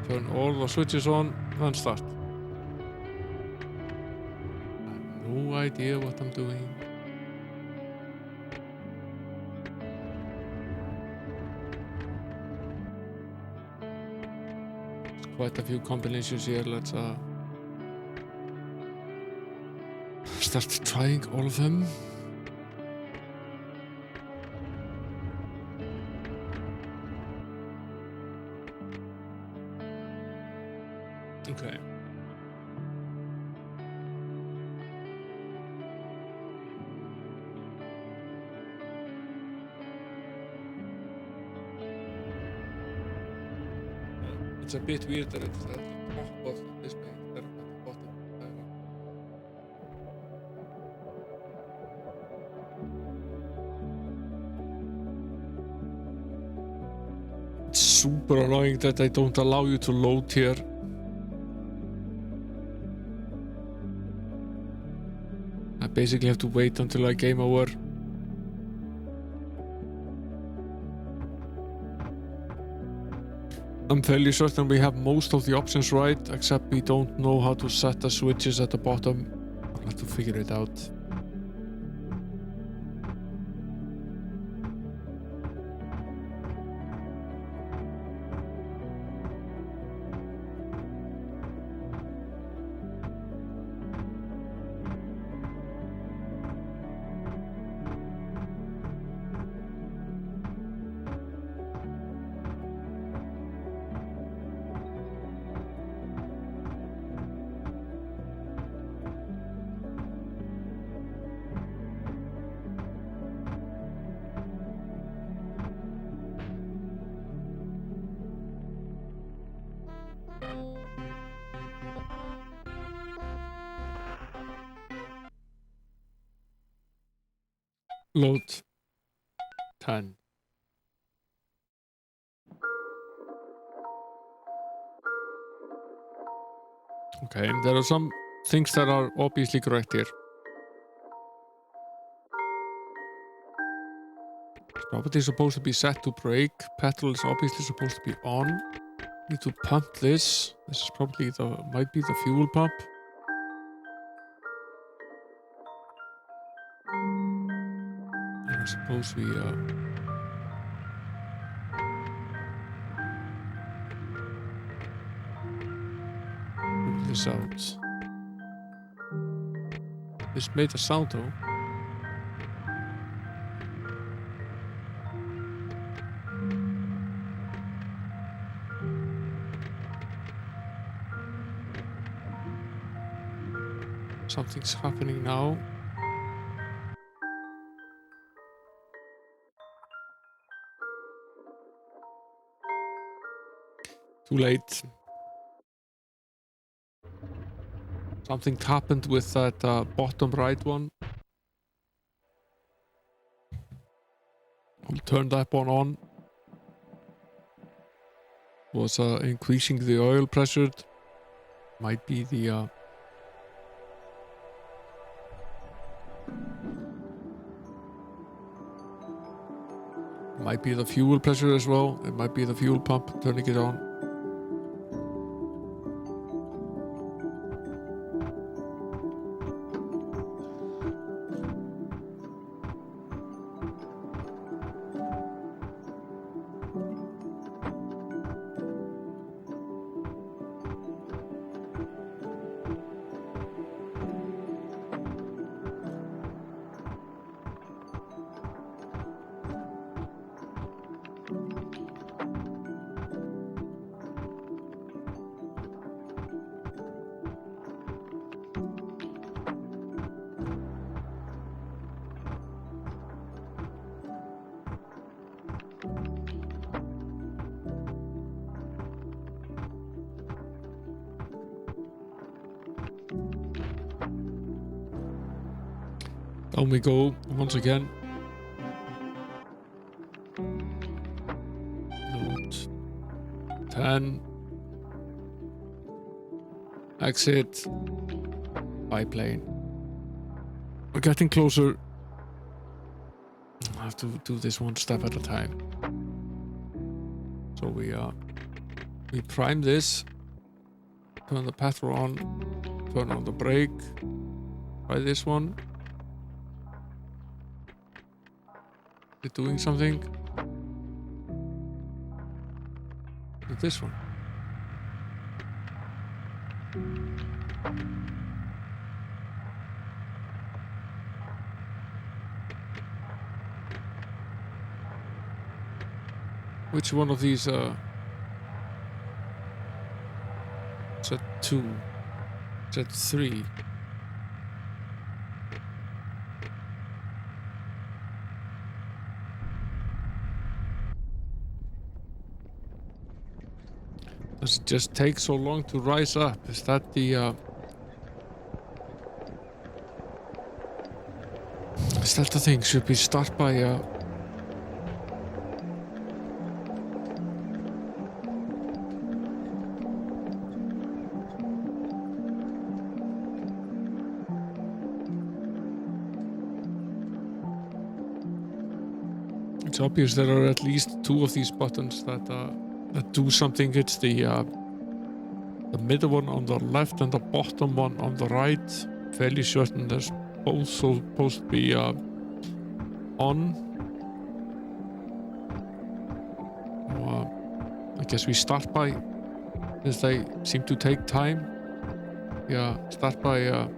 Turn all the switches on and start. I have no idea what I'm doing. There's quite a few combinations here. Let's start trying all of them. Okay. It's a bit weird that it's at the top of the display instead of at the bottom. It's super annoying that they don't allow you to load here. I basically have to wait until I game over. I'm fairly certain we have most of the options right, except we don't know how to set the switches at the bottom. I'll have to figure it out. Load 10. Okay, there are some things that are obviously correct here. It's probably supposed to be set to brake. Petrol is obviously supposed to be on. Need to pump this. This is probably might be the fuel pump. And I suppose we move this out. This made a sound though. Something's happening now. Too late. Something happened with that bottom right one. I'll turn that one on. Was increasing the oil pressure. Might be the might be the fuel pressure as well. It might be the fuel pump turning it on. Down we go once again. Load. 10. Exit. Biplane. We're getting closer. I have to do this one step at a time. So we prime this, turn the petrol on, turn on the brake, try this one. Is it doing something? With this one. Which one of these Z2, Z3? Does it just take so long to rise up? Is that the thing? Should we start by It's obvious there are at least two of these buttons that do something. It's the middle one on the left and the bottom one on the right. Fairly certain they're both supposed to be on. I guess we start by, as they seem to take time. Yeah, start by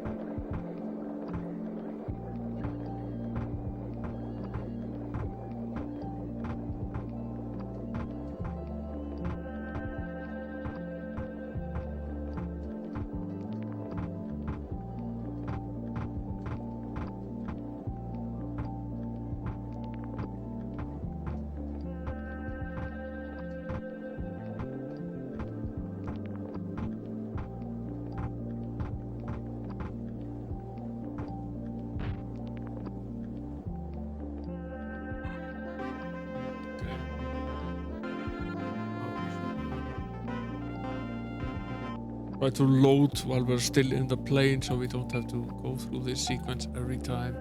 try to load while we're still in the plane so we don't have to go through this sequence every time.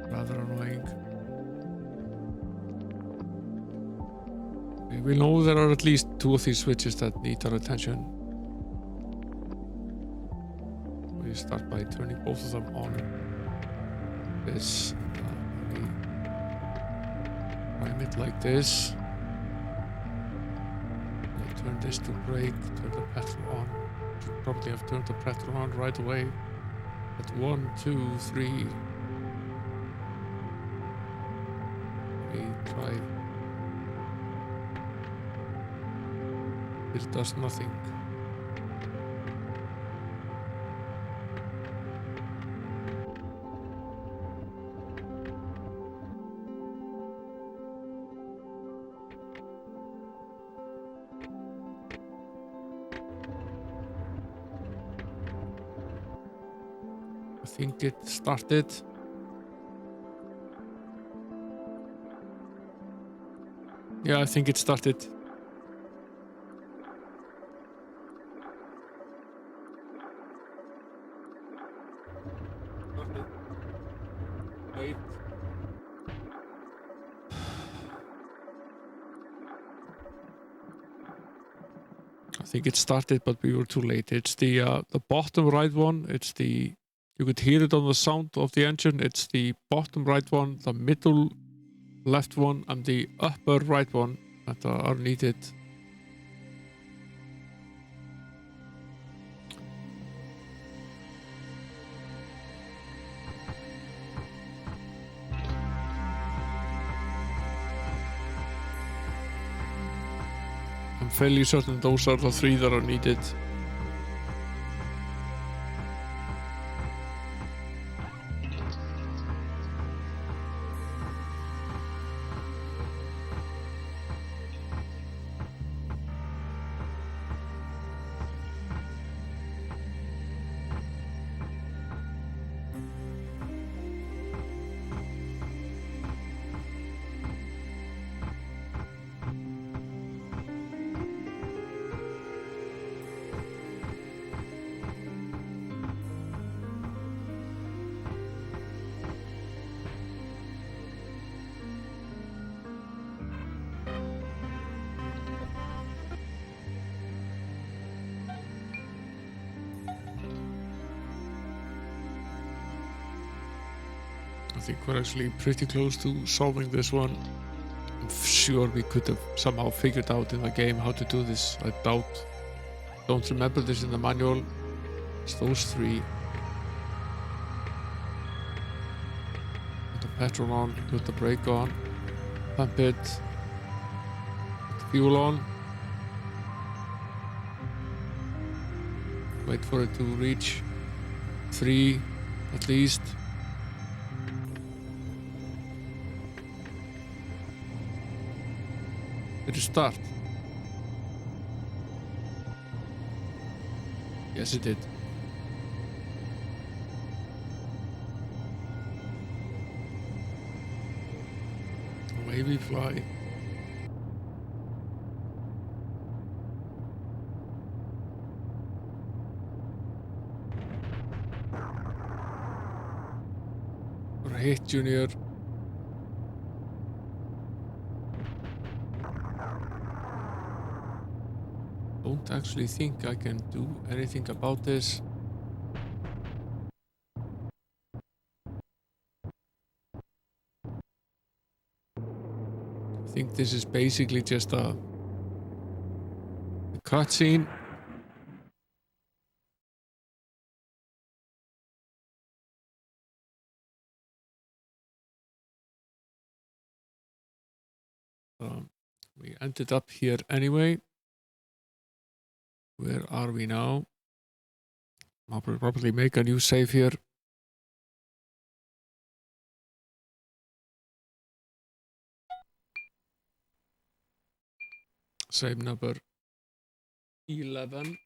Rather annoying. Okay, we know there are at least two of these switches that need our attention. We start by turning both of them on. This, we prime it like this. Turn this to brake, turn the petrol on. Should probably have turned the petrol on right away. At 1, 2, 3. We try. It does nothing. I think it started. Yeah, I think it started. Wait. I think it started, but we were too late. It's the bottom right one. It's the, you could hear it on the sound of the engine. It's the bottom right one, the middle left one, and the upper right one that are needed. I'm fairly certain those are the three that are needed. think we're actually pretty close to solving this one. I'm sure we could have somehow figured out in the game how to do this. I don't remember this in the manual. It's those three. Put the petrol on, put the brake on, pump it, put the fuel on. Wait for it to reach 3 at least. Did it start? Yes, it did. Away we fly. Hit, Junior. Don't actually think I can do anything about this. I think this is basically just a cutscene. We ended up here anyway. Where are we now? I'll probably make a new save here. Save number 11.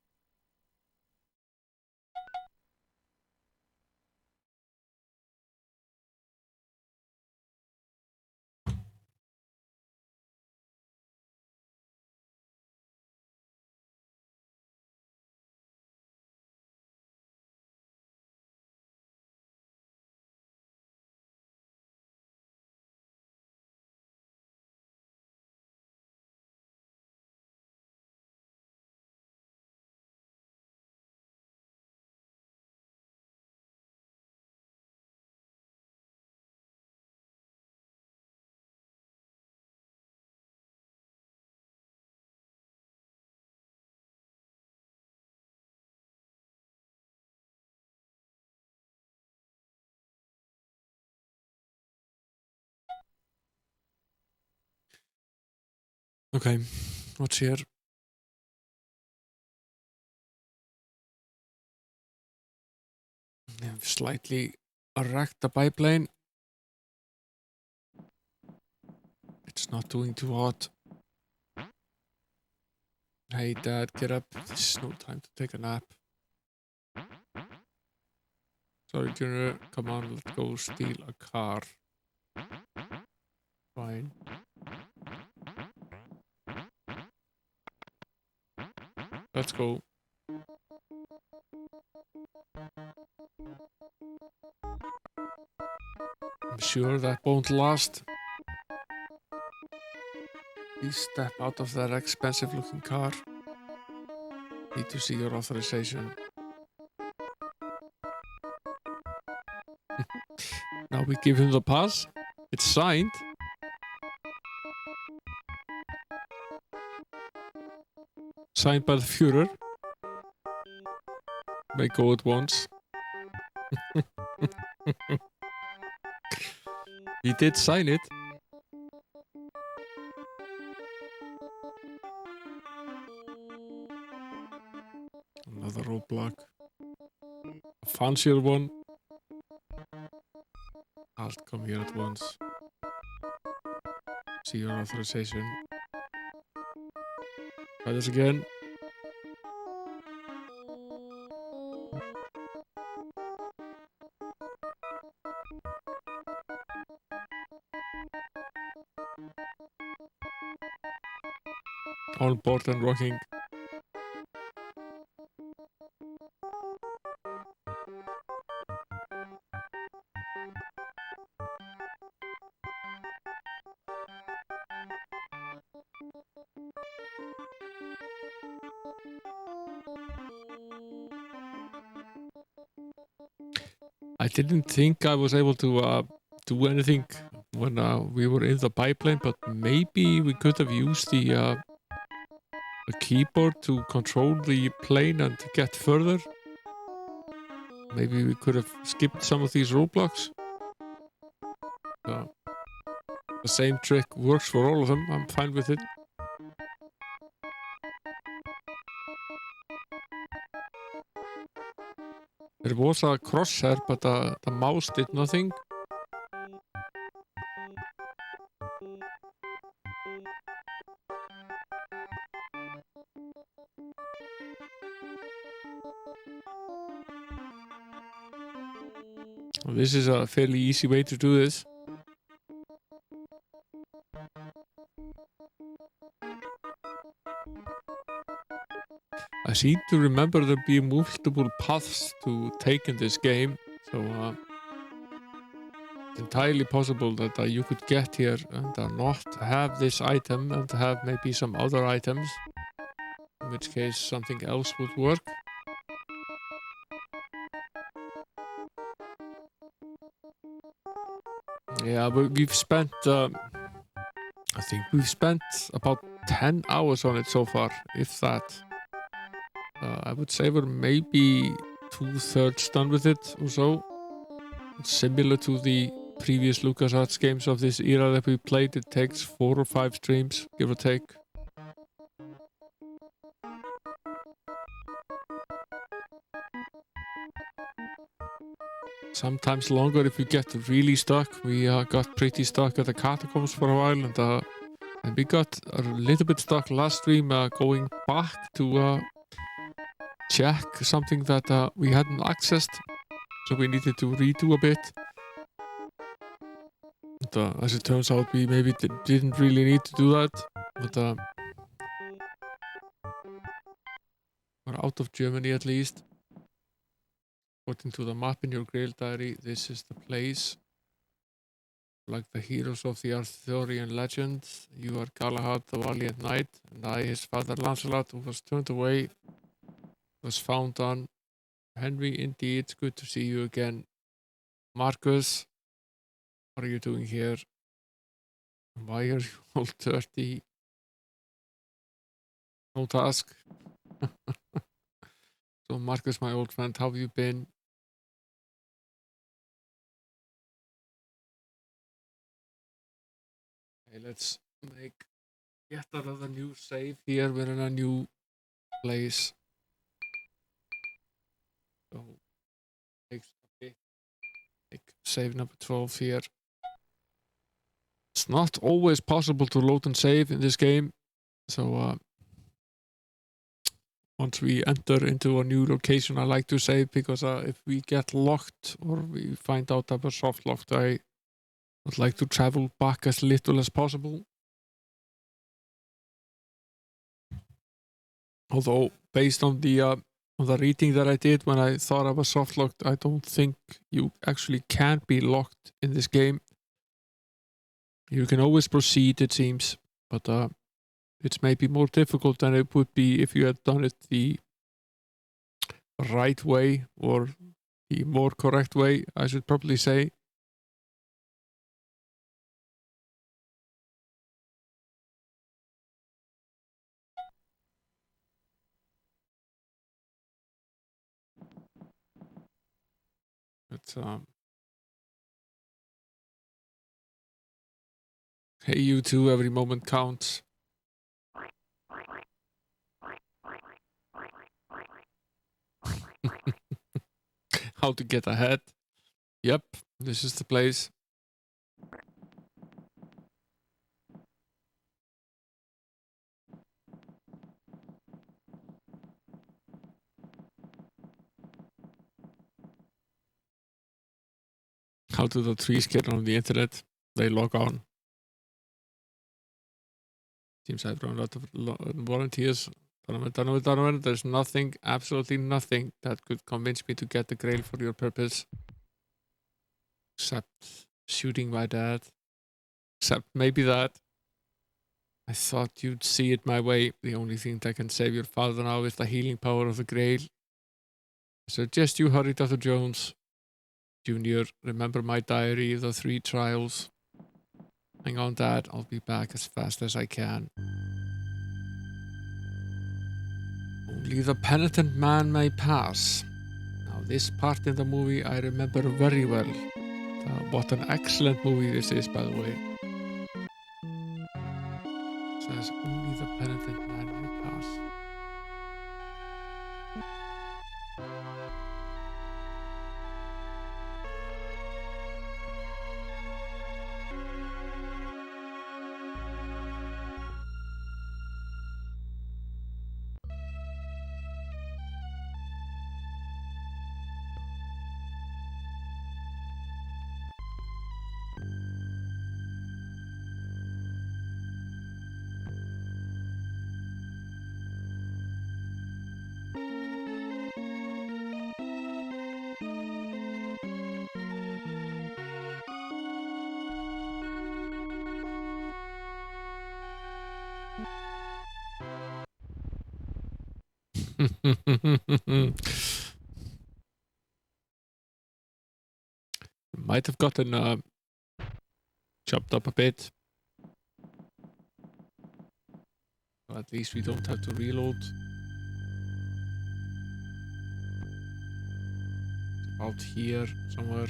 Okay, what's here? I've slightly wrecked the biplane. It's not doing too hot. Hey Dad, get up. This is no time to take a nap. Sorry, Junior. Come on, let's go steal a car. Fine. Let's go. I'm sure that won't last. Please step out of that expensive looking car. Need to see your authorization. Now we give him the pass. It's signed. Signed by the Führer. May go at once. He did sign it. Another roadblock. A fancier one. I'll come here at once. See your authorization. Try this again. All board and rocking. I didn't think I was able to do anything when we were in the pipeline, but maybe we could have used the keyboard to control the plane and get further. Maybe we could have skipped some of these roadblocks. The same trick works for all of them. I'm fine with it. There was a crosshair, but the mouse did nothing. This is a fairly easy way to do this. I seem to remember there being multiple paths to take in this game, so it's entirely possible that you could get here and not have this item and have maybe some other items, in which case something else would work. Yeah, but we've spent, I think we've spent about 10 hours on it so far, if that. I would say we're maybe 2/3 done with it or so. It's similar to the previous LucasArts games of this era that we played. It takes 4 or 5 streams, give or take. Sometimes longer if you get really stuck. We got pretty stuck at the catacombs for a while, and we got a little bit stuck last stream going back to check something that we hadn't accessed, so we needed to redo a bit. And, as it turns out, we maybe didn't really need to do that, but we're out of Germany at least. According to the map in your Grail diary, this is the place. Like the heroes of the Arthurian legend, you are Galahad, the valiant knight, and I, his father Lancelot, who was turned away, was found on. Henry, indeed, it's good to see you again. Marcus, what are you doing here? Why are you all dirty? Don't ask. So, Marcus, my old friend, how have you been? Okay, let's make yet another new save here. We're in a new place. So, okay, make save number 12 here. It's not always possible to load and save in this game. So, once we enter into a new location, I like to save because if we get locked or we find out that we're soft locked, I would like to travel back as little as possible. Although, based on the reading that I did when I thought I was soft locked, I don't think you actually can be locked in this game. You can always proceed, it seems, but it's maybe more difficult than it would be if you had done it the right way, or the more correct way, I should probably say. But hey, you too, every moment counts. How to get ahead. Yep, this is the place. How do the trees get on the internet? They log on. Seems I've run out of volunteers. There's nothing, absolutely nothing that could convince me to get the Grail for your purpose. Except shooting my dad. Except maybe that. I thought you'd see it my way. The only thing that can save your father now is the healing power of the Grail. I suggest you hurry, Dr. Jones. Junior, remember my diary, the 3 trials. Hang on, Dad. I'll be back as fast as I can. Only the penitent man may pass. Now, this part in the movie I remember very well. What an excellent movie this is, by the way. It says only the penitent man may pass. Might have gotten chopped up a bit. But at least we don't have to reload. It's about here somewhere.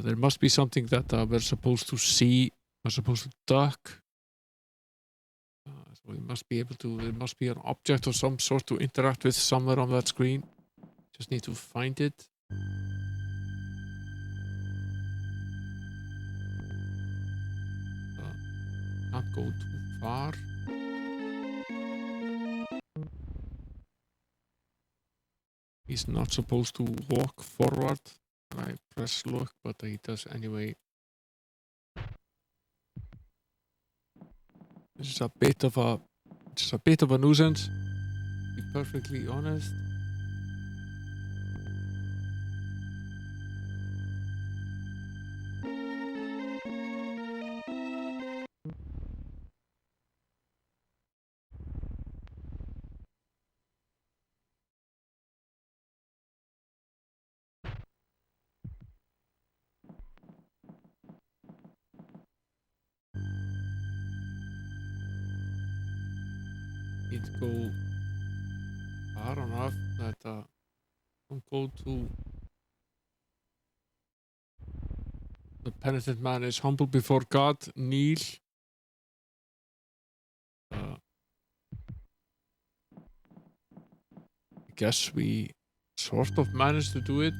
There must be something that we're supposed to see. We're supposed to duck. So we must be able to, there must be an object of some sort to interact with somewhere on that screen. Just need to find it. Can't go too far. He's not supposed to walk forward. I press look, but he does anyway. This is a bit of a nuisance, to be perfectly honest. Need to go far enough that don't go to the penitent man is humble before God, kneel. I guess we sort of managed to do it.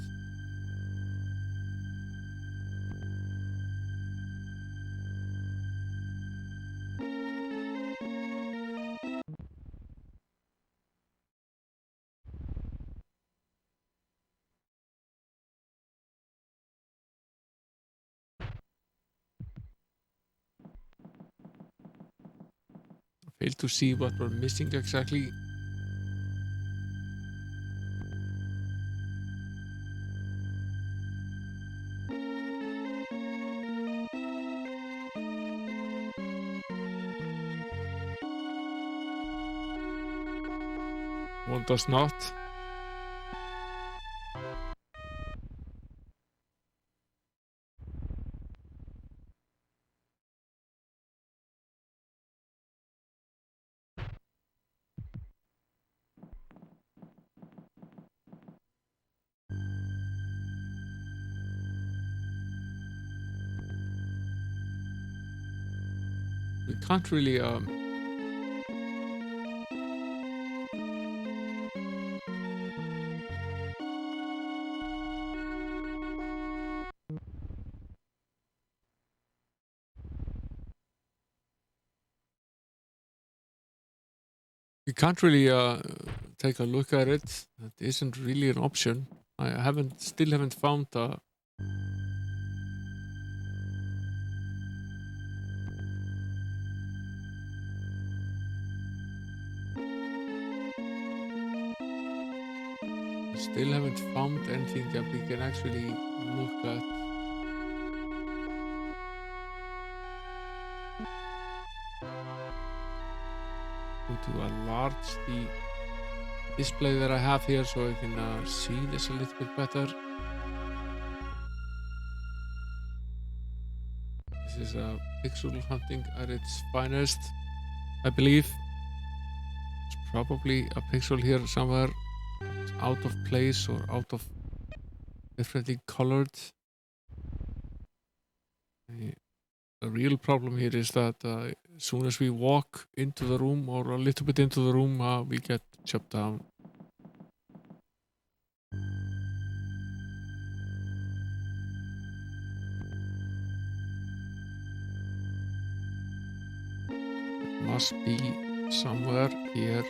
Fail to see what we're missing exactly. One does not. We can't really take a look at it. That isn't really an option. I still haven't found anything that we can actually look at. Go to enlarge the display that I have here so I can see this a little bit better. This is pixel hunting at its finest, I believe. It's probably a pixel here somewhere. It's out of place or out of differently colored. The real problem here is that as soon as we walk into the room or a little bit into the room, we get shut down. It must be somewhere here.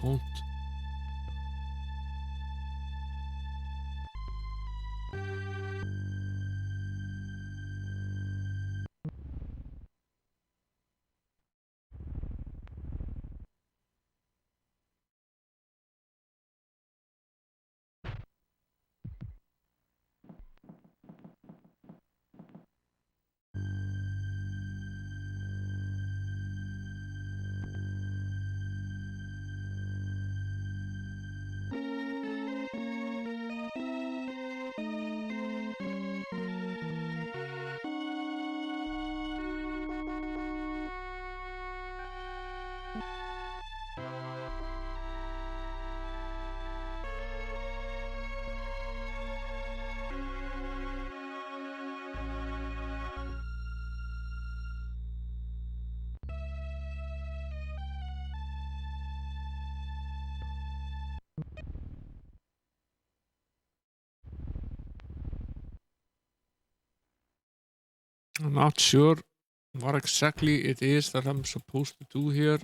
Don't. I'm not sure what exactly it is that I'm supposed to do here.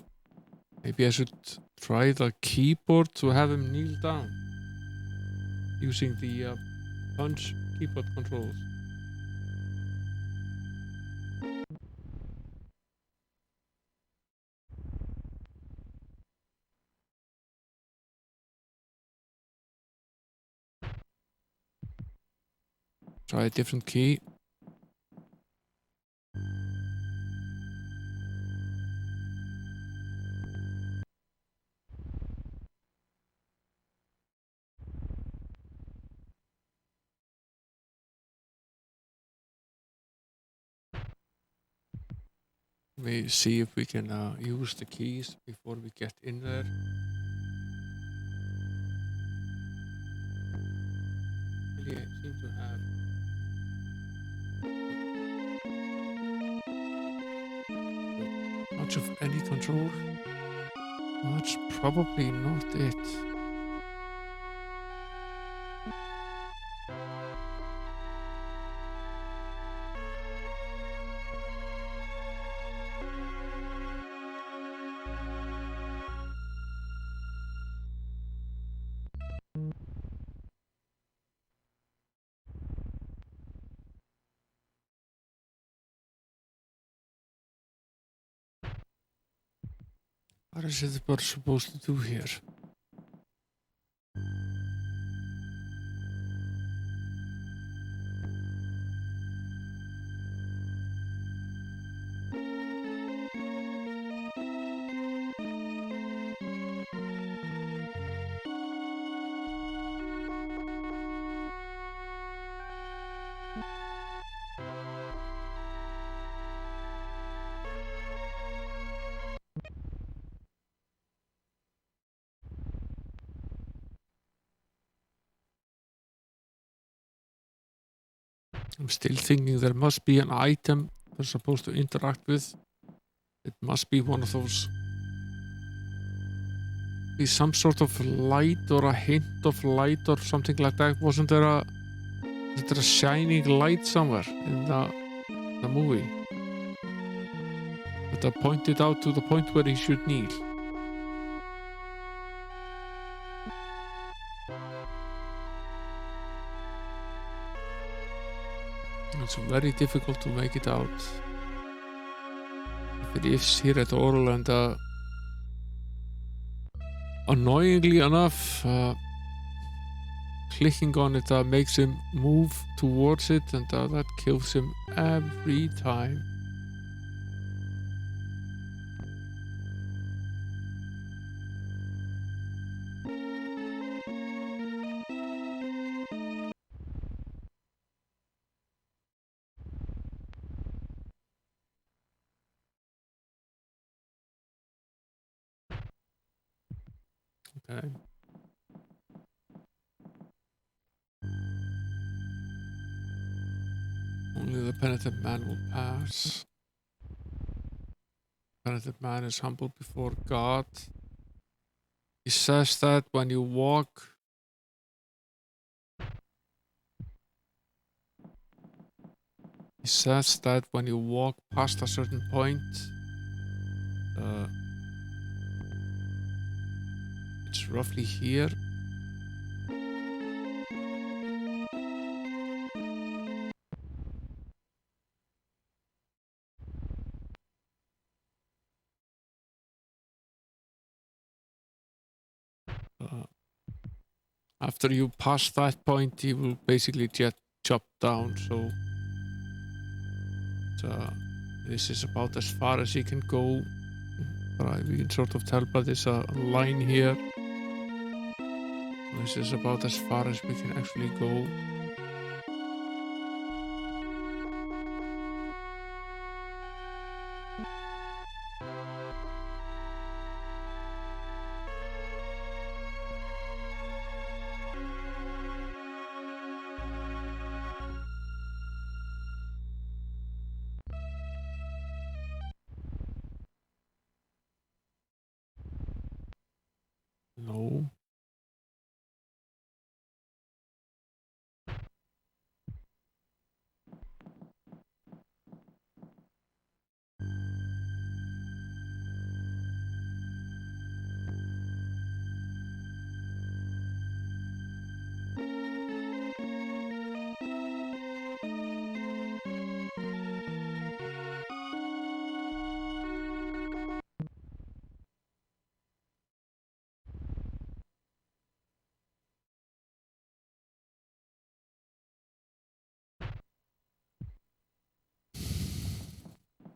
Maybe I should try the keyboard to have him kneel down using the punch keyboard controls. Try a different key. We see if we can use the keys before we get in there. Really, I seem to have much of any control. That's probably not it. What is it we're supposed to do here? I'm still thinking there must be an item we're supposed to interact with. It must be one of those. Be some sort of light or a hint of light or something like that. Wasn't there a shining light somewhere in the movie that I pointed out to the point where he should kneel? It's very difficult to make it out. If it is here at all, and annoyingly enough, clicking on it makes him move towards it, and that kills him every time. Okay. Only the penitent man will pass. Penitent man is humble before God. He says that when you walk. He says that when you walk past a certain point, it's roughly here. After you pass that point, he will basically just chop down. So this is about as far as he can go. We can sort of tell by this line here. This is about as far as we can actually go. No.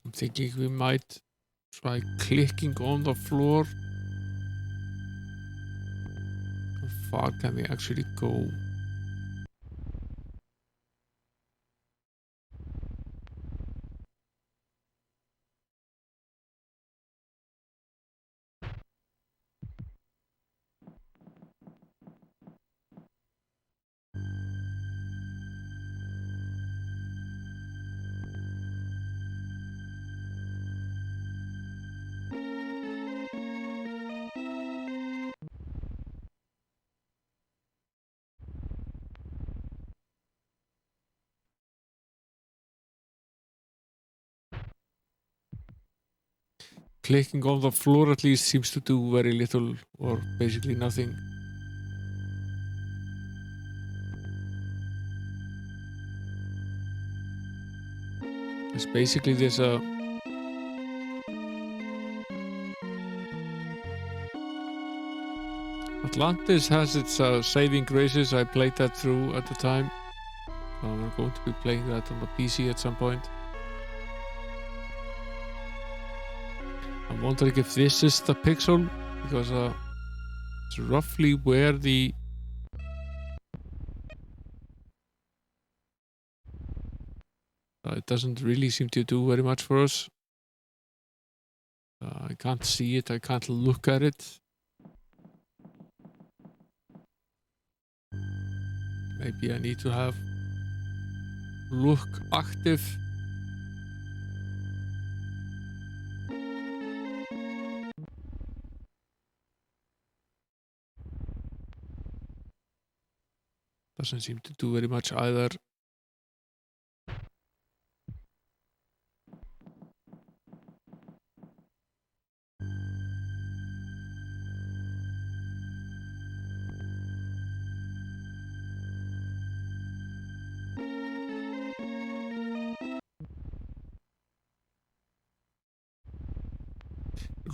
I'm thinking we might try clicking on the floor. How far can we actually go? Clicking on the floor at least seems to do very little or basically nothing. It's basically this Atlantis has its saving graces. I played that through at the time. We're going to be playing that on the PC at some point. I'm wondering if this is the pixel, because it's roughly where the it doesn't really seem to do very much for us. I can't see it, I can't look at it. Maybe I need to have look active. Doesn't seem to do very much either.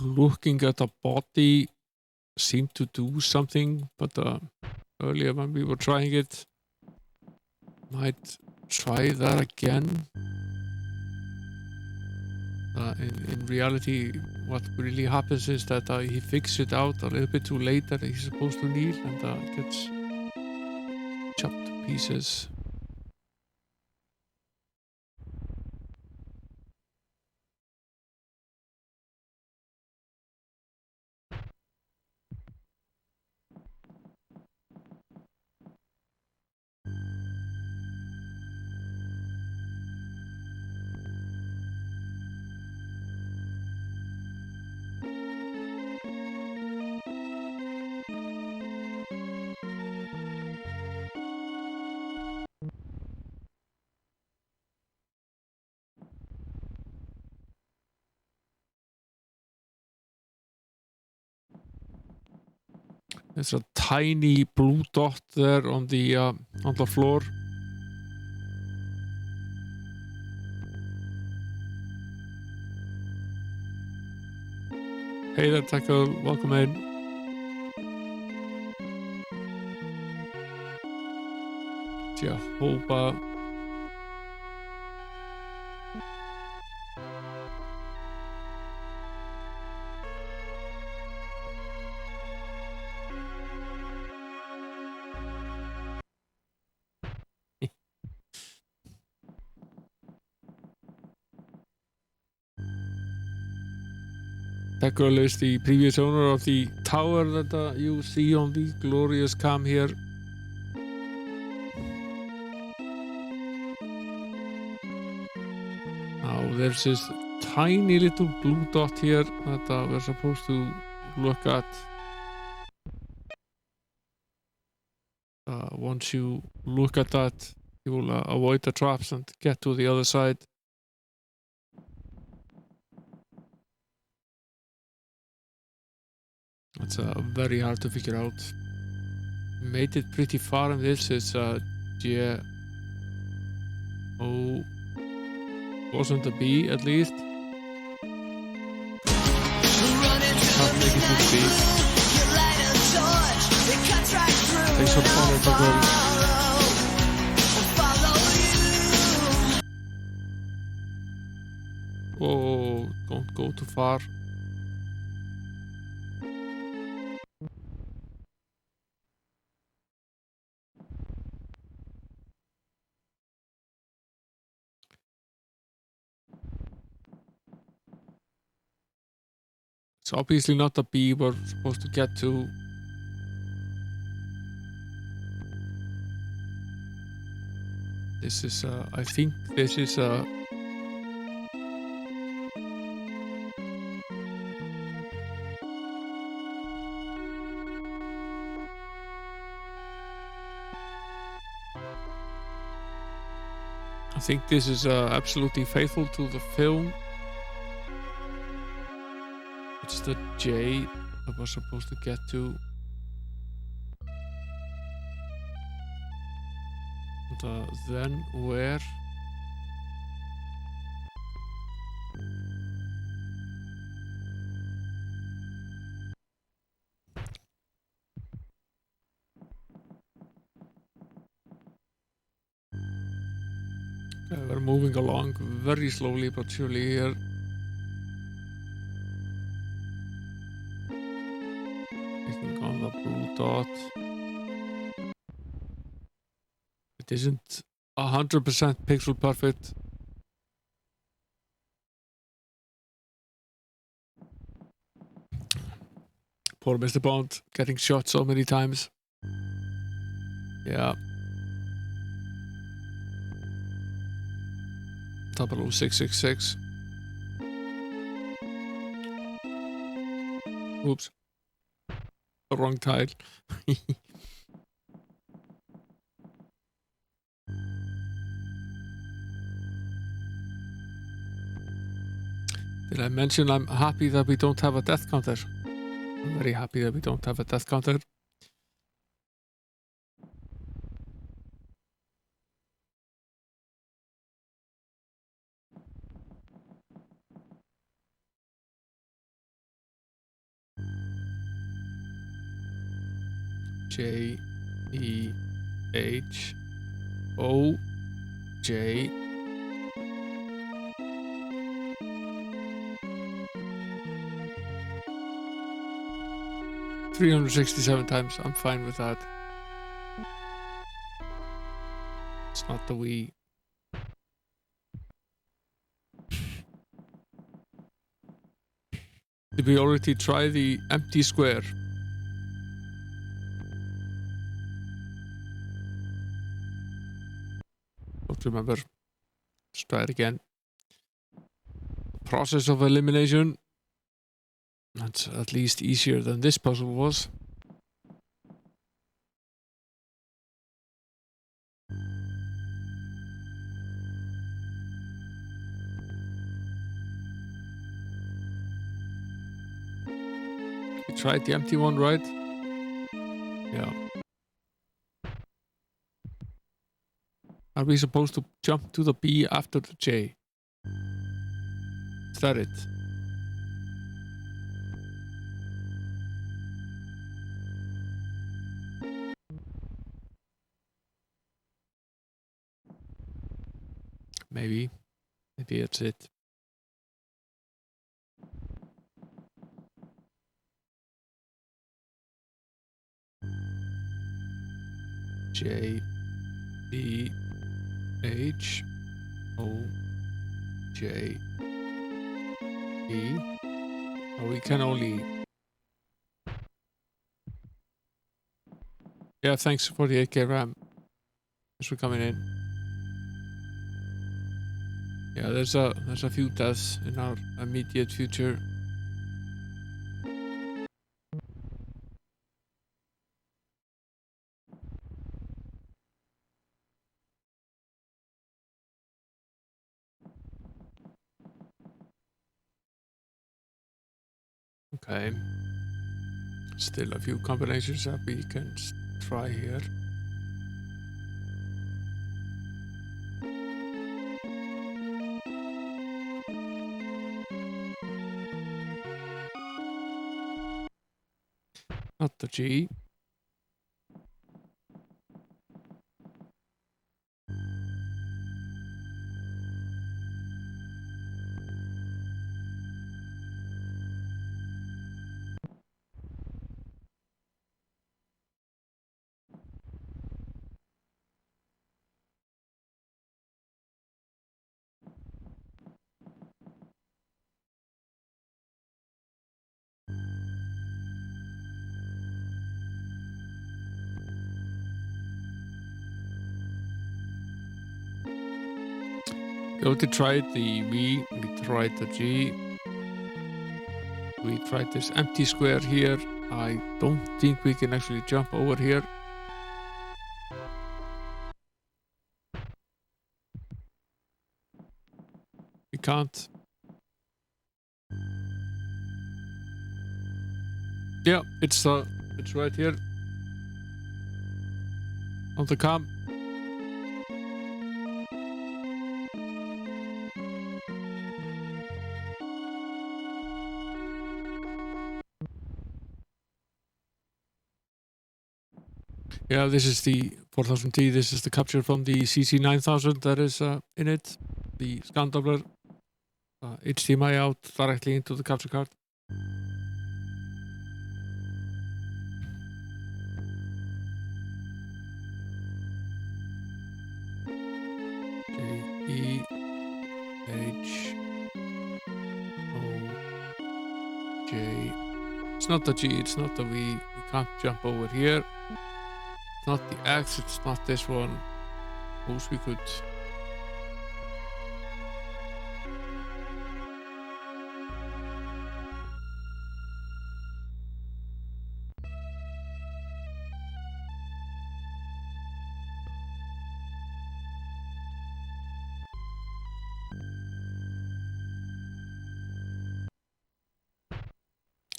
looking at the body seemed to do something, but earlier when we were trying it, might try that again. In reality, what really happens is that he fixes it out a little bit too late that he's supposed to kneel, and gets chopped to pieces. There's a tiny blue dot there on the floor. Hey there, Tackle. Welcome in. Jehovah. That girl is the previous owner of the tower that you see on the glorious cam here. Now there's this tiny little blue dot here that we're supposed to look at. Once you look at that, you will avoid the traps and get to the other side. It's very hard to figure out. Made it pretty far in this. It's yeah. Oh, wasn't a B at least. Not make it to B. Thanks for following the girl. Oh, don't go too far. It's obviously not the B we're supposed to get to. This is, I think this is I think this is absolutely faithful to the film. It's the J that we're supposed to get to. And then where? We're moving along very slowly but surely here. Clicking on the blue dot. It isn't 100% pixel perfect. Poor Mr. Bond getting shot so many times. Yeah. 00666. Oops. The wrong tile. Did I mention I'm happy that we don't have a death counter? I'm very happy that we don't have a death counter. J E H O J 367 times. I'm fine with that. It's not the Wii. Did we already try the empty square? Don't remember. Let's try it again. Process of elimination. That's at least easier than this puzzle was. We tried the empty one, right? Yeah. Are we supposed to jump to the B after the J? Is that it? Maybe. Maybe that's it. J E H O J E. Oh, we can only. Yeah, thanks for the 8K RAM. Thanks for coming in. Yeah, there's a few deaths in our immediate future. Okay. Still a few combinations that we can try here. Not the G. We already tried the V, we tried the G. We tried this empty square here. I don't think we can actually jump over here. We can't. Yeah, it's right here on the cam. Yeah, this is the 4000T. This is the capture from the CC9000 that is in it. The scan doubler. HDMI out directly into the capture card. J E H O J. It's not the G, it's not the V. We can't jump over here. It's not the X, it's not this one. Suppose we could.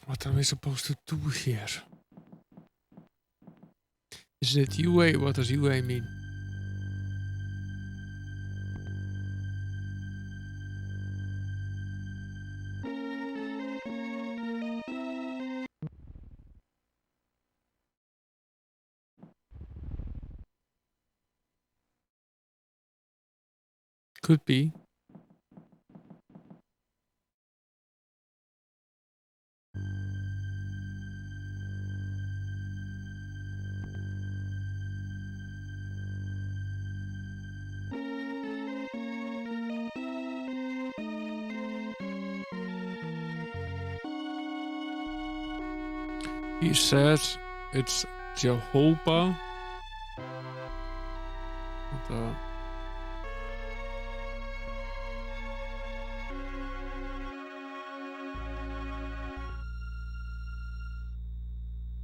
What are we supposed to do here? Is it UA? What does UA mean? Could be. He says it's Jehovah. And,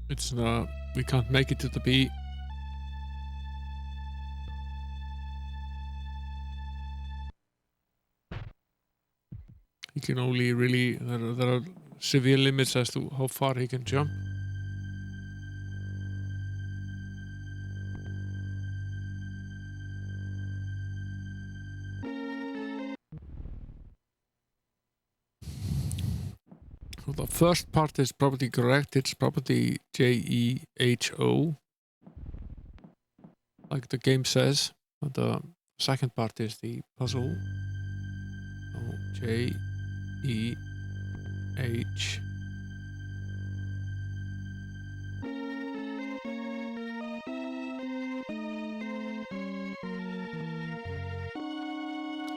it's we can't make it to the B. He can only really there are severe limits as to how far he can jump. So the first part is probably correct. It's probably Jeho, like the game says. And the second part is the puzzle. So Jeh.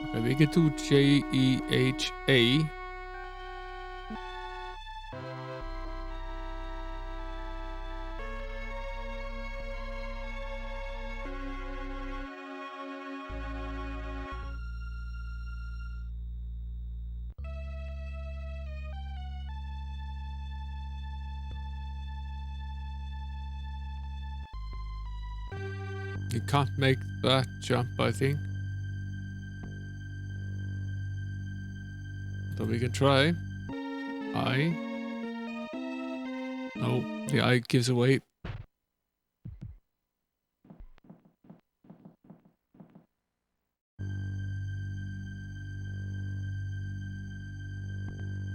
Okay, we get to Jeha. You can't make that jump, I think. So we can try. I. No, the I gives away.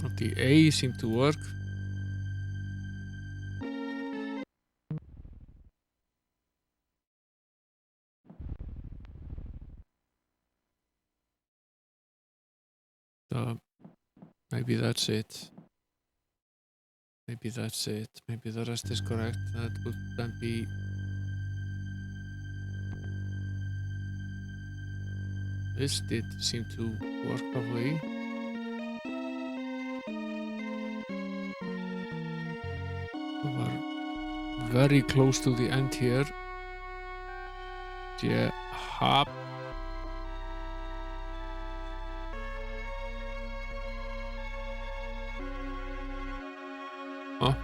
But the A seemed to work. Maybe that's it. Maybe that's it. Maybe the rest is correct. That would then be... This did seem to work properly. We were very close to the end here. Yeah, hop. Oh.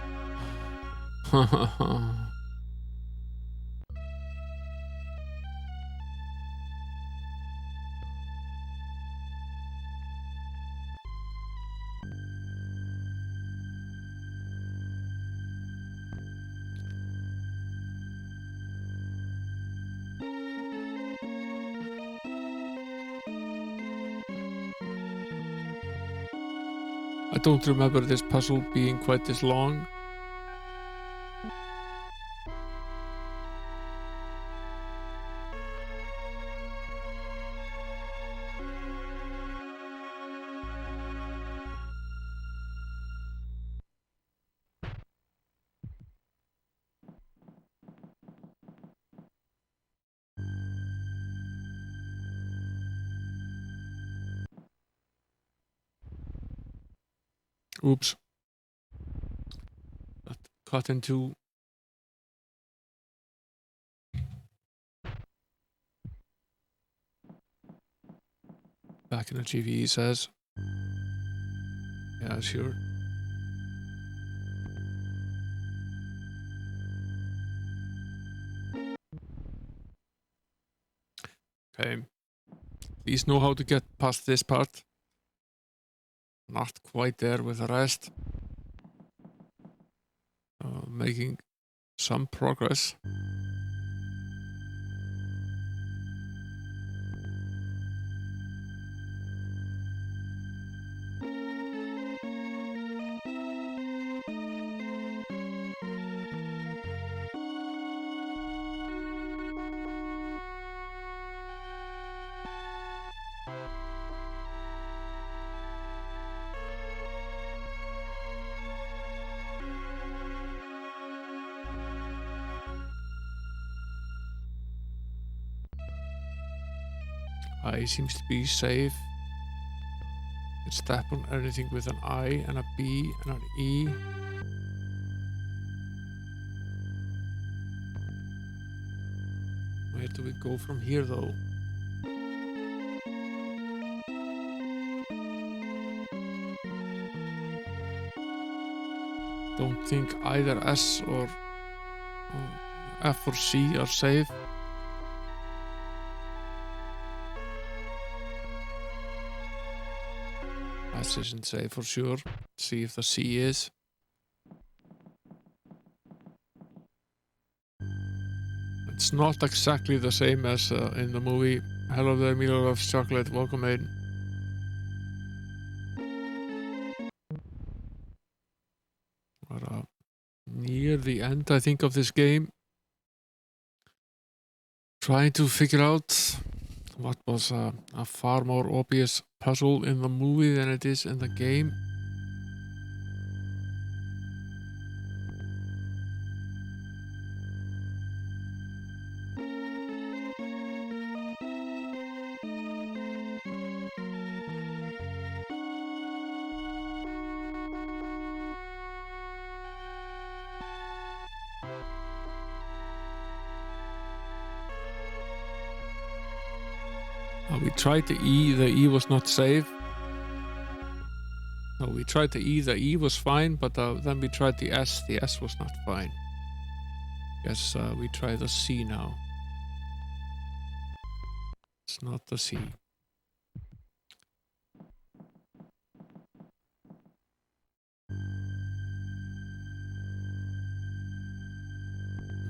I don't remember this puzzle being quite this long. Oops. Got caught into... Back in the GV, he says. Yeah, sure. Okay. Please know how to get past this part. Not quite there with the rest. Making some progress. I seems to be safe. You can step on anything with an I and a B and an E. Where do we go from here though? Don't think either S or F or C are safe. S isn't safe for sure. See if the C is. It's not exactly the same as in the movie. Hello there, Mila loves chocolate. Welcome in. We're near the end, I think, of this game. Trying to figure out what was a far more obvious puzzle in the movie than it is in the game. We tried the E was not safe. No, we tried the E was fine, but then we tried the S was not fine. Guess we try the C now. It's not the C.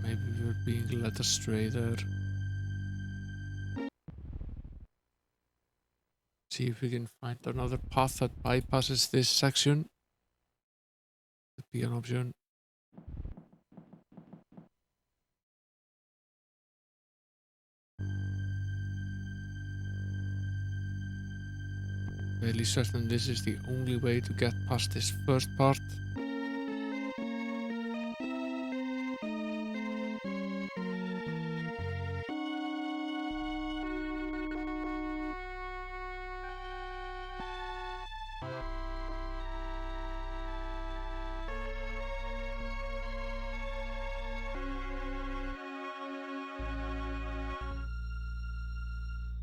Maybe we were being led astray there. See if we can find another path that bypasses this section. Could be an option. Fairly certain this is the only way to get past this first part.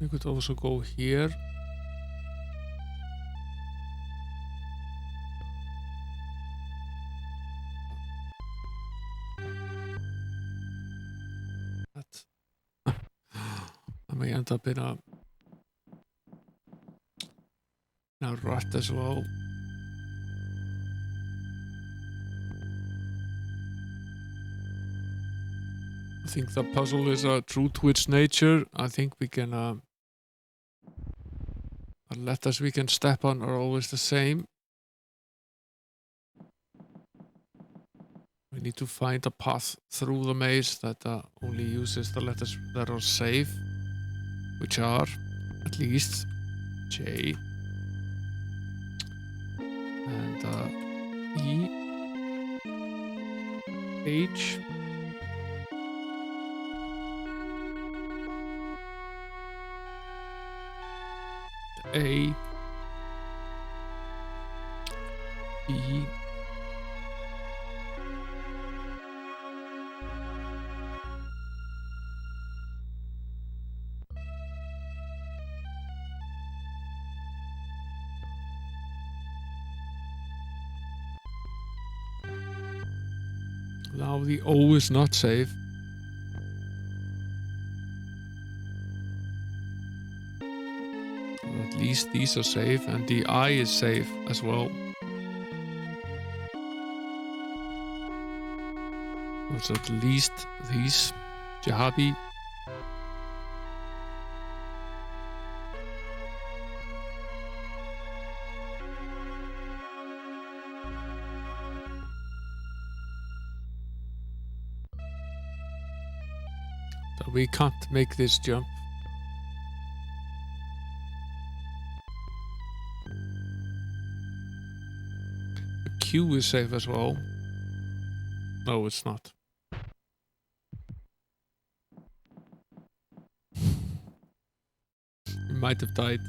We could also go here. I may end up in a rut as well. I think the puzzle is true to its nature. I think we can the letters we can step on are always the same. We need to find a path through the maze that only uses the letters that are safe, which are at least J and E, H, A, B, now the O is not safe. At least these are safe, and the I is safe as well. So at least these, Jahabi. So we can't make this jump. Q is safe as well. No, it's not. might have died.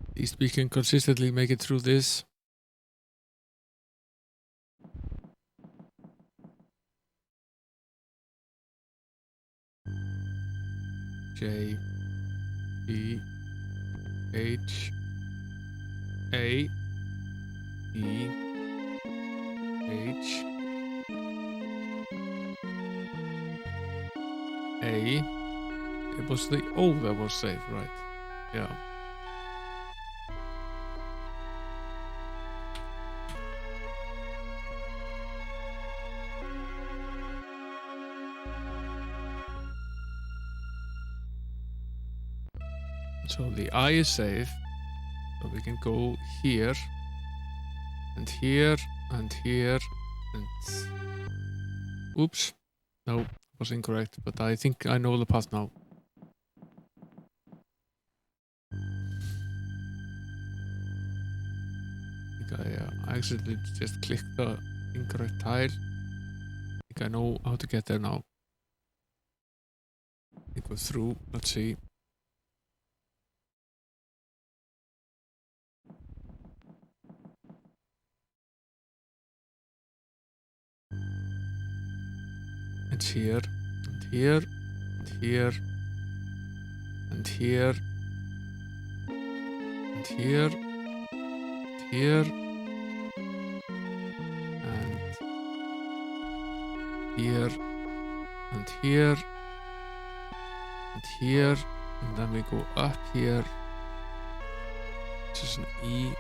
At least we can consistently make it through this. J, B, H, A, E, H, A. It was the O that was safe, right? Yeah. So the I is safe. So we can go here and here and here and oops. No, was incorrect, but I think I know the path now. I think I accidentally just clicked the incorrect tile. I think I know how to get there now. It goes through, let's see. It's here, and here, and here, and here, and here, and here, and here, and here, and here, and then we go up here. This is an E,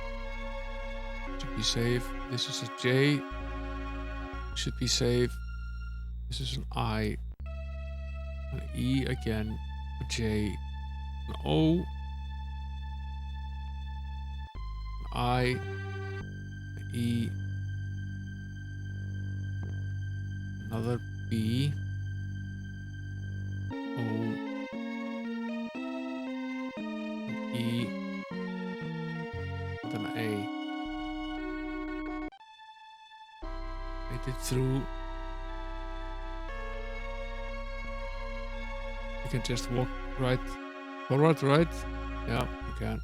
should be safe. This is a J, should be safe. This is an I, an E again, a J, an O, an I, an E, another B, O, an E, and an A. Made it through. You can just walk right, forward, right? Yeah, you can.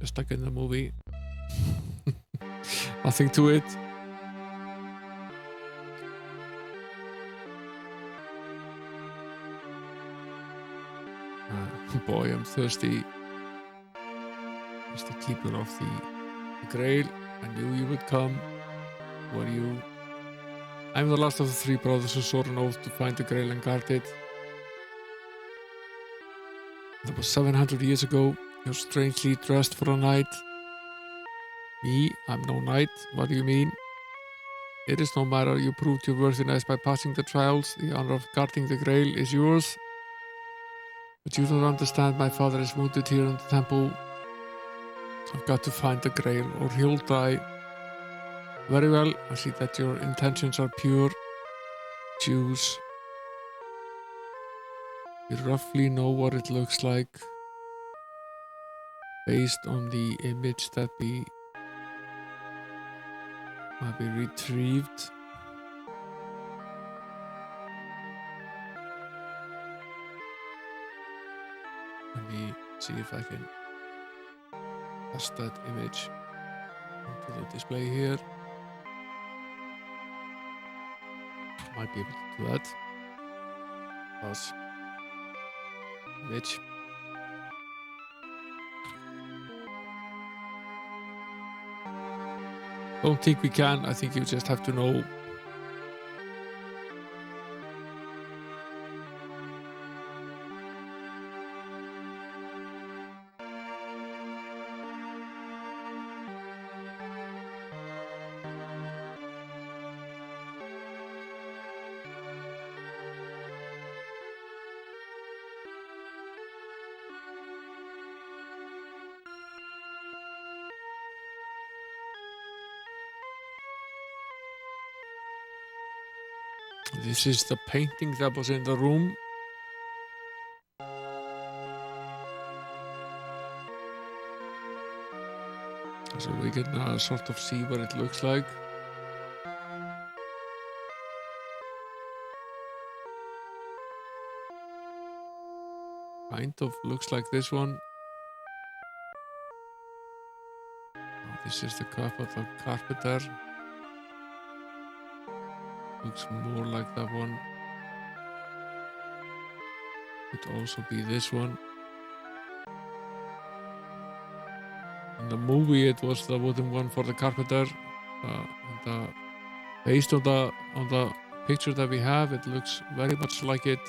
Just like in the movie. Nothing to it. Boy, I'm thirsty. As the keeper of the Grail, I knew you would come. Who are you? I'm the last of the three brothers who swore an oath to find the Grail and guard it. That was 700 years ago. You're strangely dressed for a knight. Me? I'm no knight. What do you mean? It is no matter. You proved your worthiness by passing the trials. The honor of guarding the Grail is yours. But you don't understand. My father is wounded here in the temple. I've got to find the Grail or he'll die. Very well. I see that your intentions are pure. Choose. You roughly know what it looks like based on the image that might be retrieved. Let me see if I can pass that image onto the display here. Might be able to do that. Pass image. Don't think we can. I think you just have to know. This is the painting that was in the room. So we can sort of see what it looks like. Kind of looks like this one. Oh, this is the cup of the carpenter. Looks more like that one. Could also be this one. In the movie, it was the wooden one for the carpenter. Based on the picture that we have, it looks very much like it.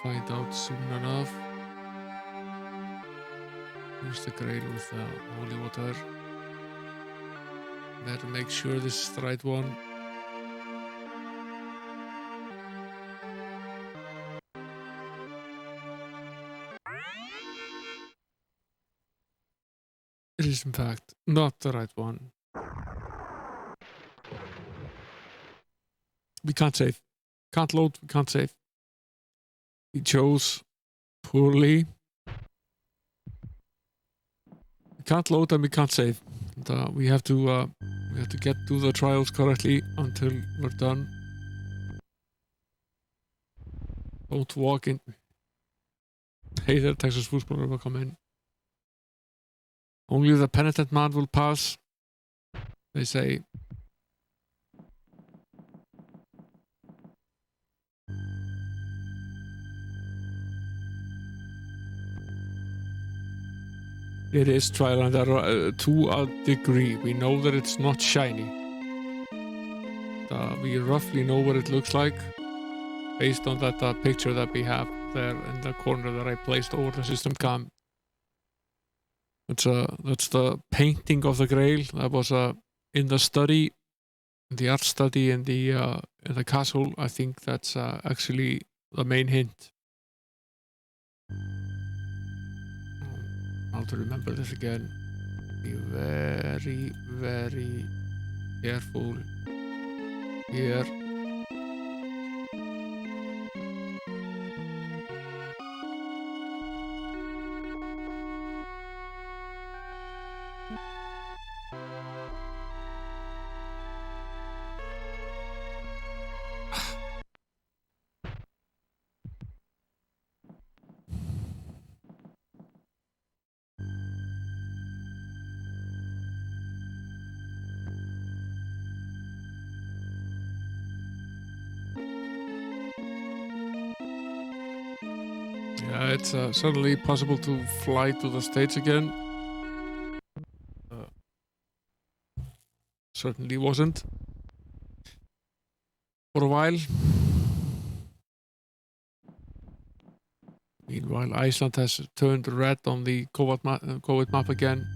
We'll find out soon enough. Here's the grail with the holy water. Better make sure this is the right one. It is in fact not the right one. We can't save. Can't load, we can't save. We chose poorly. We can't load and we can't save. And, we have to get to the trials correctly until we're done. Don't walk in. Hey there, Texas Footballer, welcome in. Only the penitent man will pass, they say. It is trial and error to a degree. We know that it's not shiny. We roughly know what it looks like based on that picture that we have there in the corner that I placed over the system cam. That's the painting of the Grail that was in the study, the art study in the castle. I think that's actually the main hint. How to remember this again. Be very, very careful here. Yeah, it's certainly possible to fly to the States again. Certainly wasn't for a while. Meanwhile, Iceland has turned red on the COVID map again.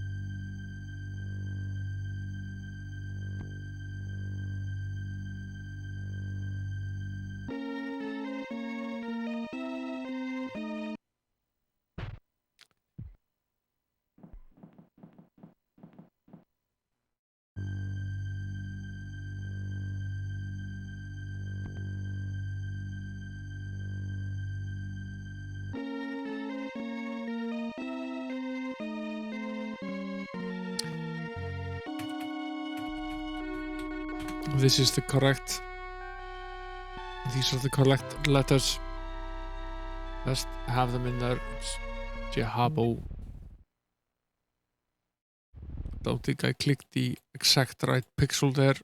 This is the correct. These are the correct letters. Let's have them in there. It's Jehabo. Don't think I clicked the exact right pixel there.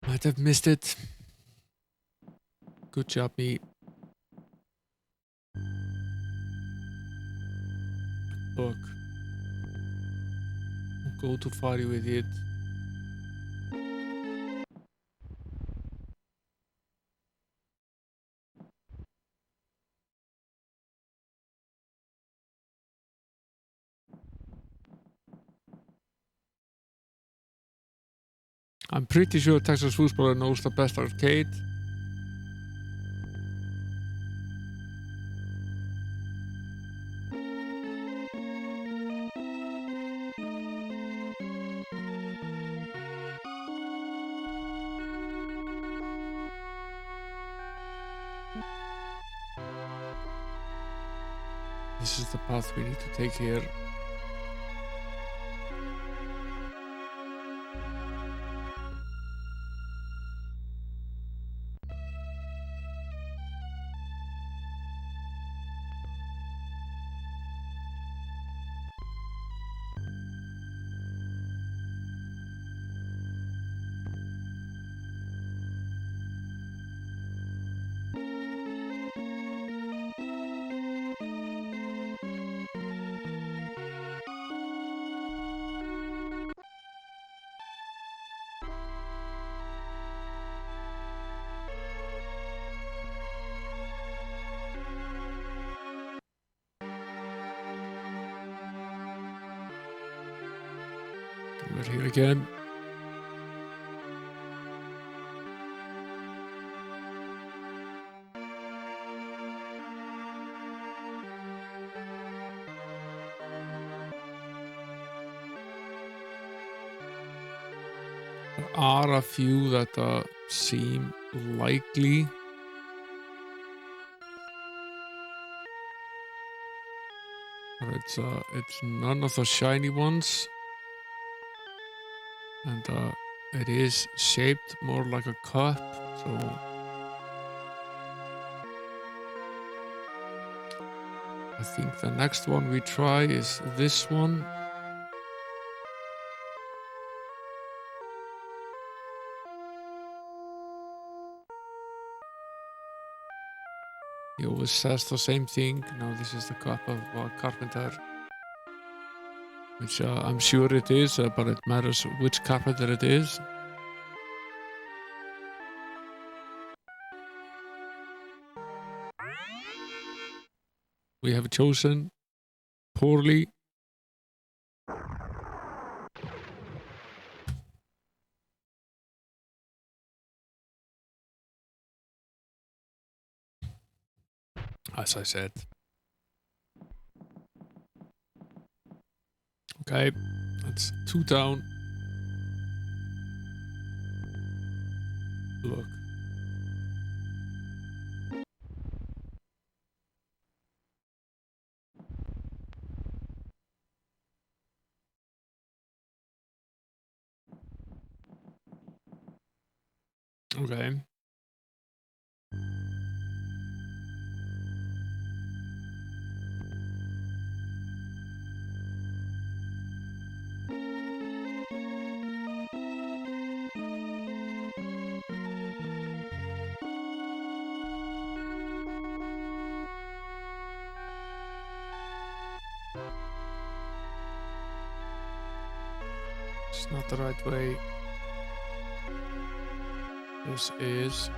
Might have missed it. Good job, me. Look. Go too far, you idiot. I'm pretty sure Texas Footballer knows the best arcade. this is the path we need to take here. We're here again. There are a few that seem likely. But it's none of the shiny ones. And it is shaped more like a cup, so I think the next one we try is this one. He always says the same thing. No, this is the cup of a carpenter. Which I'm sure it is, but it matters which carpenter it is. We have chosen poorly. As I said. Okay, that's 2 down. Look. Okay. It's not the right way. This is.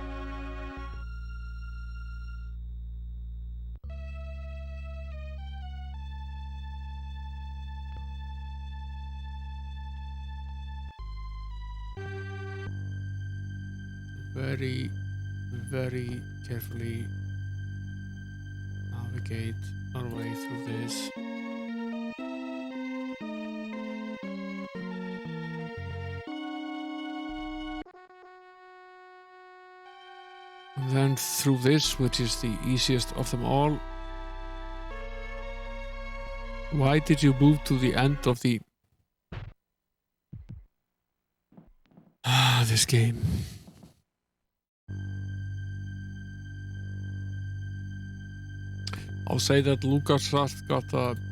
Very, very carefully navigate our way through this. And then through this, which is the easiest of them all. Why did you move to the end of the... this game. I'll say that LucasArts got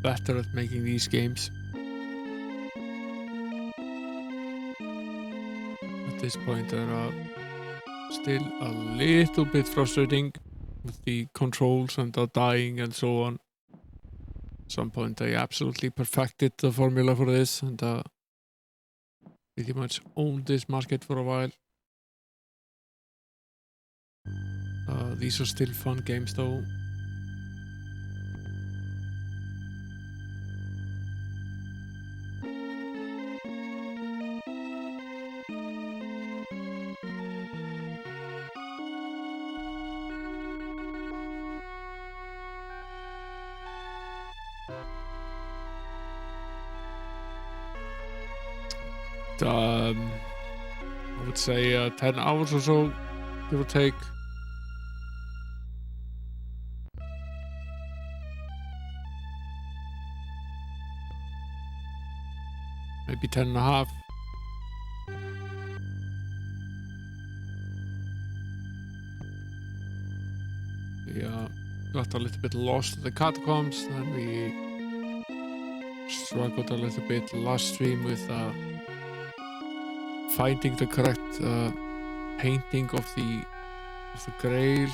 better at making these games. At this point, they're still a little bit frustrating with the controls and the dying and so on. At some point, they absolutely perfected the formula for this and pretty much owned this market for a while. These are still fun games, though. I would say 10 hours or so, give or take. maybe 10.5. We got a little bit lost in the catacombs, and we struggled a little bit last stream with finding the correct painting of the grail,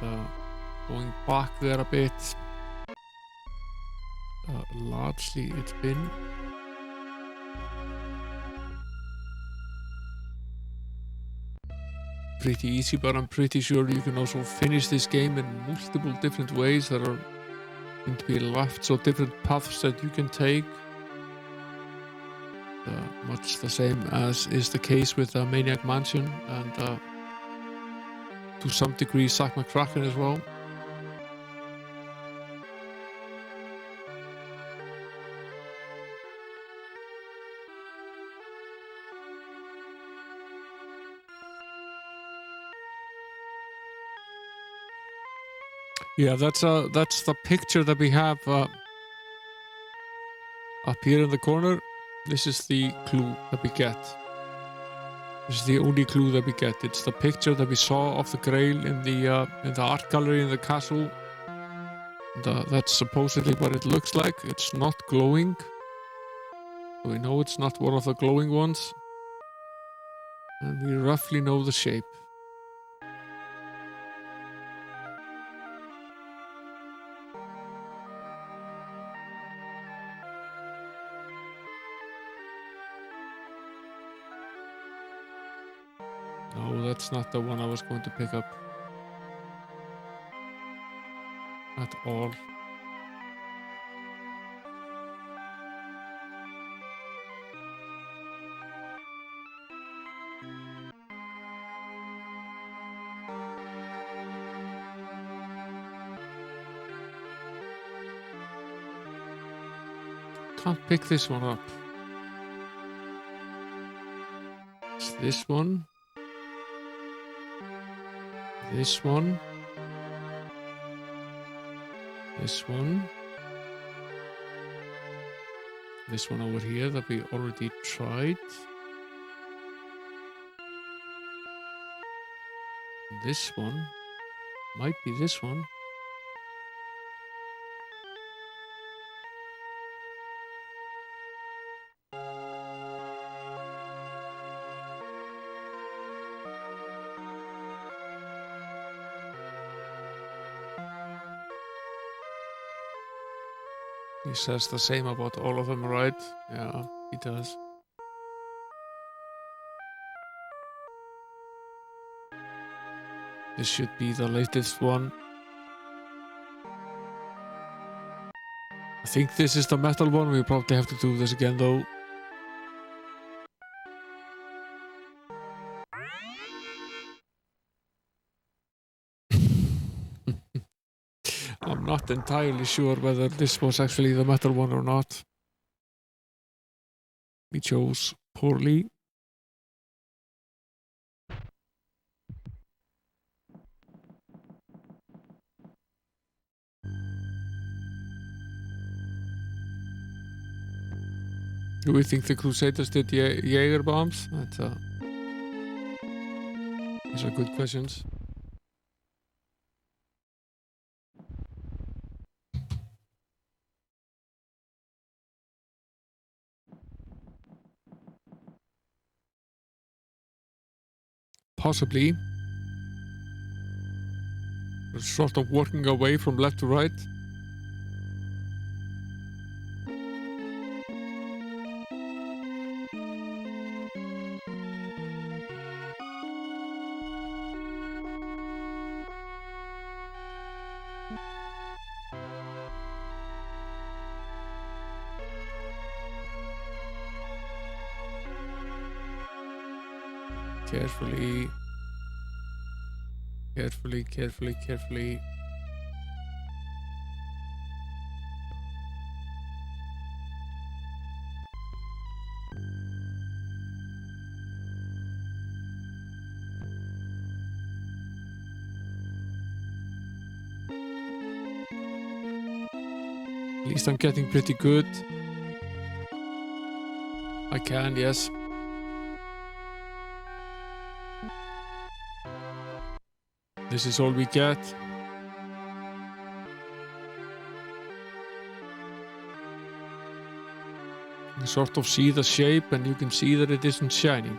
and going back there a bit. Largely it's been pretty easy, but I'm pretty sure you can also finish this game in multiple different ways. There are going to be lots of different paths that you can take. Much the same as is the case with Maniac Mansion and to some degree Zack McCracken as well. Yeah, that's the picture that we have up here in the corner. This is the clue that we get. This is the only clue that we get. It's the picture that we saw of the grail in the art gallery in the castle. And, that's supposedly what it looks like. It's not glowing. So we know it's not one of the glowing ones. And we roughly know the shape. No, that's not the one I was going to pick up. At all. Can't pick this one up. It's this one. This one. This one. This one over here that we already tried. This one. Might be this one. He says the same about all of them, right? Yeah, he does. This should be the latest one. I think this is the metal one. We probably have to do this again though. I'm not entirely sure whether this was actually the metal one or not. We chose poorly. Do we think the Crusaders did Jaeger bombs? These are good questions. Possibly. We're sort of working our way from left to right. Carefully. Carefully, carefully, carefully. At least I'm getting pretty good. I can, yes. This is all we get. You sort of see the shape and you can see that it isn't shining.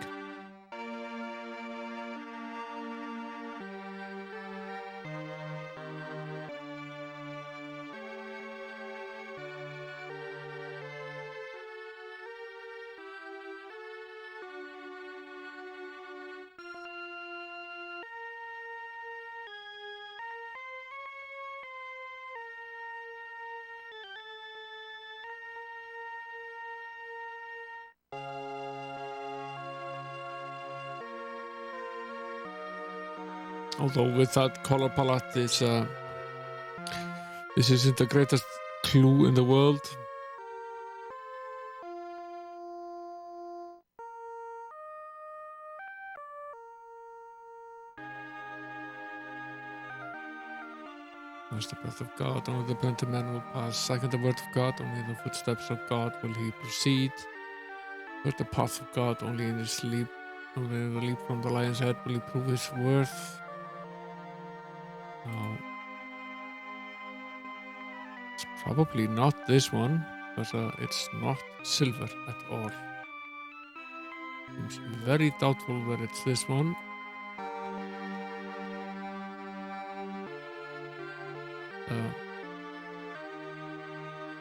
Although with that color palette, this isn't the greatest clue in the world. First the breath of God, only the penitent man will pass. Second the word of God, only in the footsteps of God will he proceed. Third the path of God, only in his sleep, only in the leap from the lion's head will he prove his worth. Now, it's probably not this one, but it's not silver at all. Seems very doubtful that it's this one.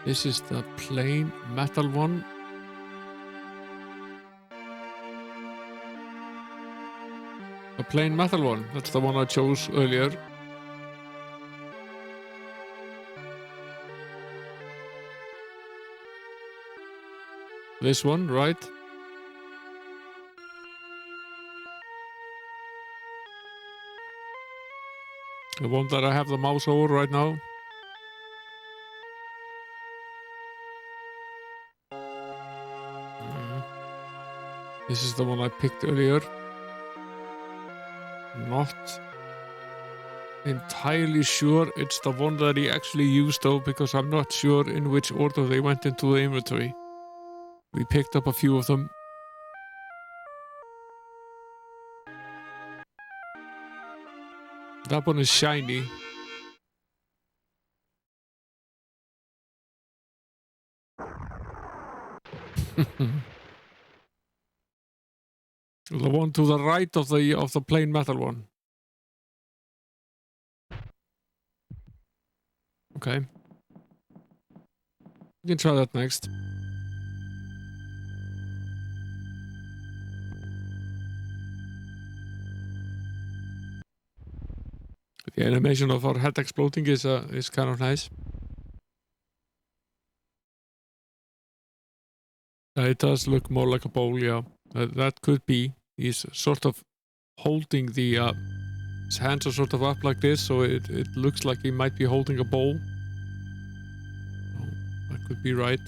This is the plain metal one. The plain metal one. That's the one I chose earlier. This one, right? The one that I have the mouse over right now. This is the one I picked earlier. Not entirely sure it's the one that he actually used though, because I'm not sure in which order they went into the inventory. We picked up a few of them. That one is shiny. The one to the right of the plain metal one. Okay. We can try that next. The animation of our head exploding is kind of nice. It does look more like a bowl, yeah. That could be. He's sort of holding the... his hands are sort of up like this, so it looks like he might be holding a bowl. Oh, that could be right.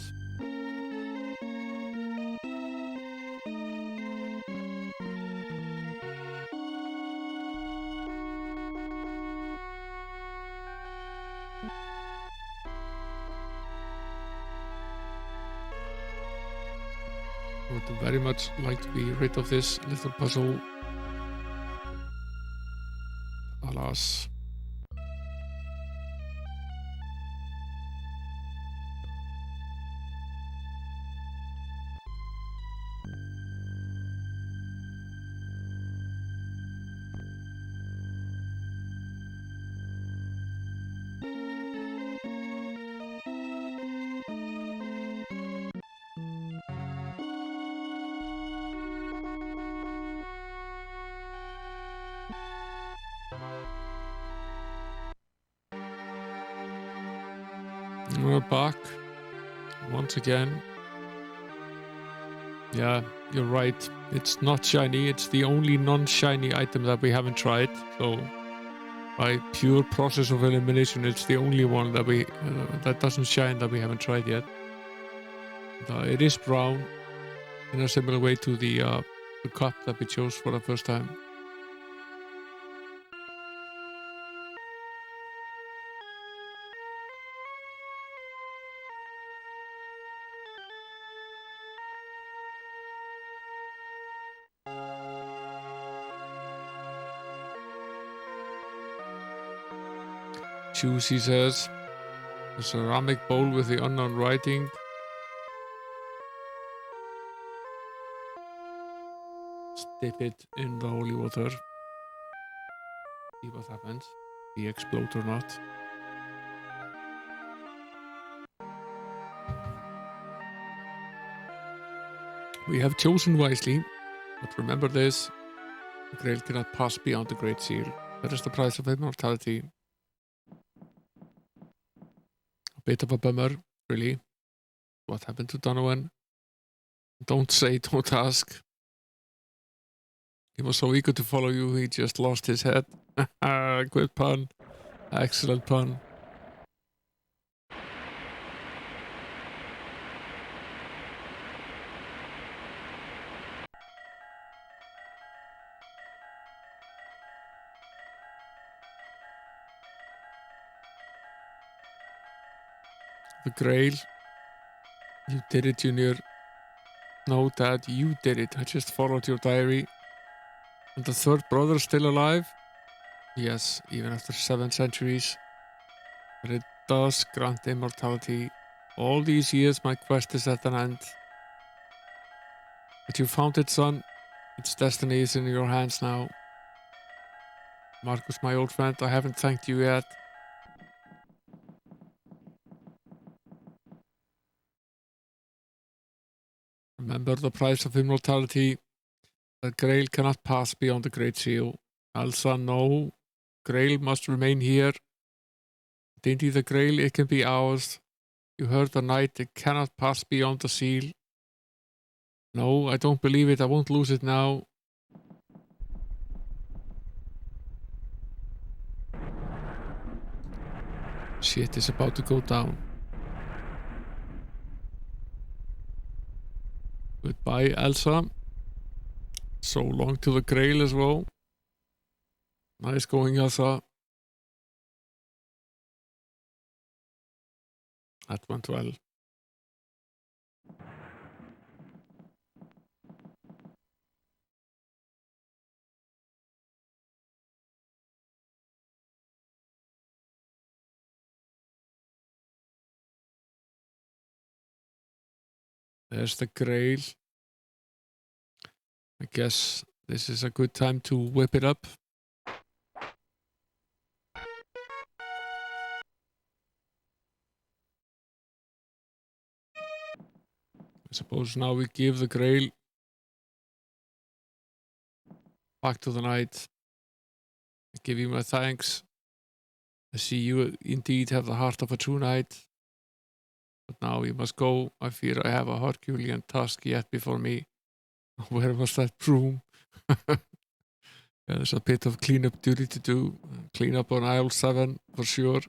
I would very much like to be rid of this little puzzle. Alas. We're back once again. Yeah, you're right. It's not shiny. It's the only non-shiny item that we haven't tried. So, by pure process of elimination, it's the only one that that doesn't shine that we haven't tried yet. It is brown in a similar way to the cup that we chose for the first time. choose, he says. A ceramic bowl with the unknown writing. Dip it in the holy water. See what happens. He explode or not. We have chosen wisely, but remember this. The Grail cannot pass beyond the Great Seal. That is the price of immortality. A bit of a bummer, really. What happened to Donovan? Don't say, don't ask. He was so eager to follow you, he just lost his head. Good pun. Excellent pun. The Grail. You did it, Junior. No, Dad, you did it. I just followed your diary. And the third brother still alive? Yes, even after 7 centuries. But it does grant immortality. All these years my quest is at an end. But you found it, son. Its destiny is in your hands now. Marcus, my old friend, I haven't thanked you yet. Remember the price of immortality. The Grail cannot pass beyond the Great Seal. Elsa, no. Grail must remain here. Dainty the Grail, it can be ours. You heard the knight, it cannot pass beyond the seal. No, I don't believe it. I won't lose it now. Shit is about to go down. Goodbye, Elsa. So long to the Grail as well. Nice going, Elsa. That went well. There's the Grail. I guess this is a good time to whip it up. I suppose now we give the Grail back to the knight. I give you my thanks. I see you indeed have the heart of a true knight. But now you must go. I fear I have a Herculean task yet before me. Where was that broom? Yeah, there's a bit of cleanup duty to do. Clean up on aisle 7 for sure.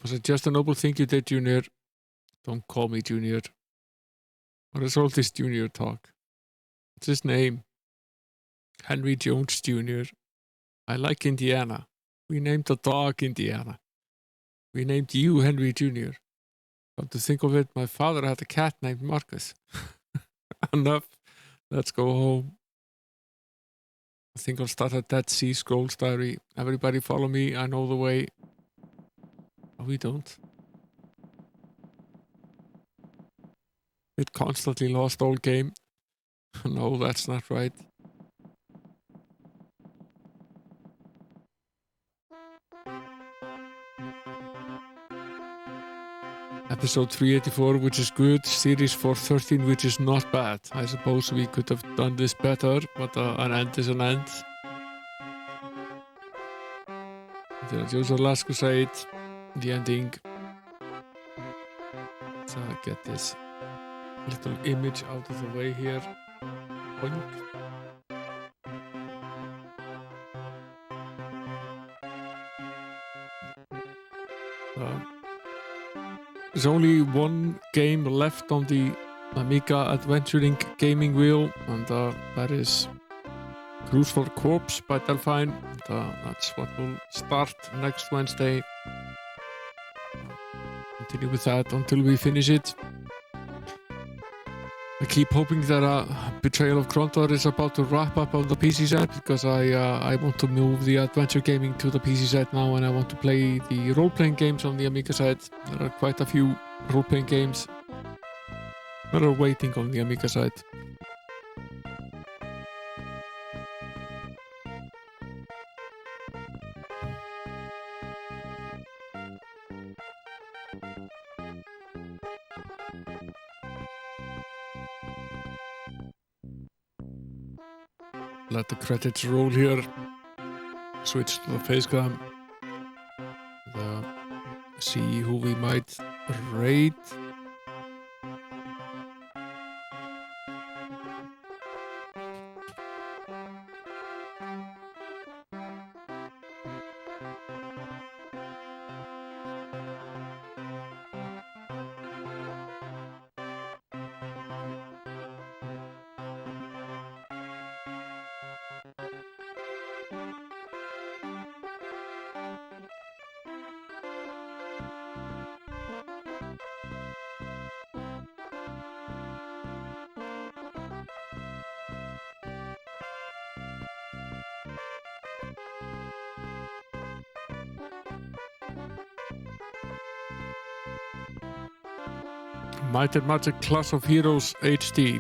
Was it just a noble thing you did, Junior? Don't call me Junior. What is all this Junior talk? What's his name? Henry Jones Jr. I like Indiana. We named the dog Indiana. We named you Henry Jr. Come to think of it, my father had a cat named Marcus. Enough. Let's go home. I think I'll start a Dead Sea Scrolls diary. Everybody follow me. I know the way. Oh, we don't. It constantly lost all game. No, that's not right. Episode 384, which is good. Series 413, which is not bad. I suppose we could have done this better, but an end is an end. There's the Last Crusade, the ending. So I get this little image out of the way here. Boink. There's only one game left on the Amiga Adventuring gaming wheel, and that is Cruise for Corpse by Delphine. And, that's what will start next Wednesday. Continue with that until we finish it. I keep hoping that Betrayal of Condor is about to wrap up on the PC side, because I want to move the adventure gaming to the PC side now, and I want to play the role-playing games on the Amiga side. There are quite a few role-playing games that are waiting on the Amiga side. Let the credits roll here. Switch to the face cam. See who we might raid. Might and Magic Clash of Heroes HD.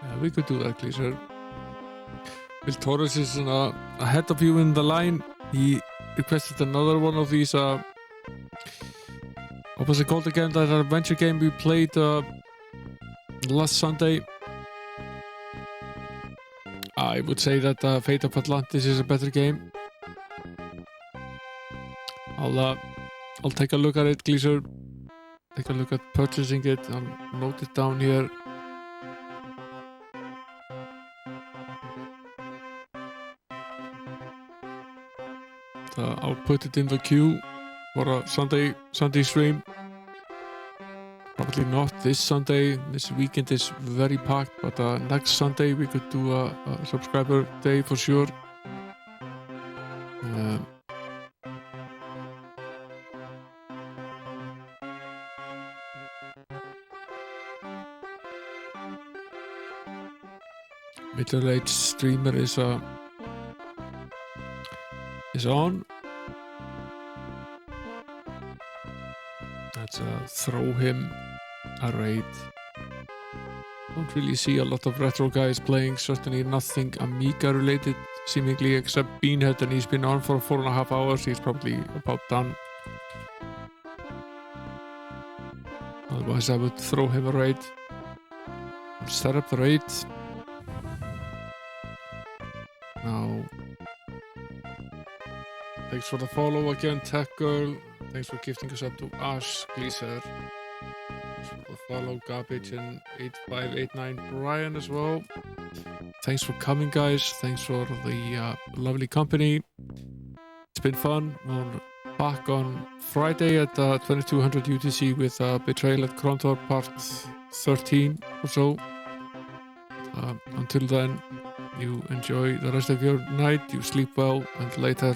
Yeah, we could do that, Gleeser. Will Torres is ahead of you in the line. He requested another one of these. What was it called again? That adventure game we played last Sunday. I would say that Fate of Atlantis is a better game. I'll take a look at it, Gleeser. Take a look at purchasing it and note it down here. I'll put it in the queue for a Sunday stream. Probably not this Sunday. This weekend is very packed, but next Sunday we could do a subscriber day for sure. Middle-aged streamer is on. Let's throw him a raid. Don't really see a lot of retro guys playing. Certainly nothing Amiga related, seemingly, except Beanhead, and he's been on for 4.5 hours. He's probably about done. Otherwise, I would throw him a raid. Start up the raid. Now, thanks for the follow again, Tech Girl. Thanks for gifting us up to Ash Gleeser. Thanks for the follow, Garbage and 8589 Brian as well. Thanks for coming, guys. Thanks for the lovely company. It's been fun. We're back on Friday at 2200 UTC with Betrayal at Condor Part 13 or so. Until then, you enjoy the rest of your night, you sleep well, and later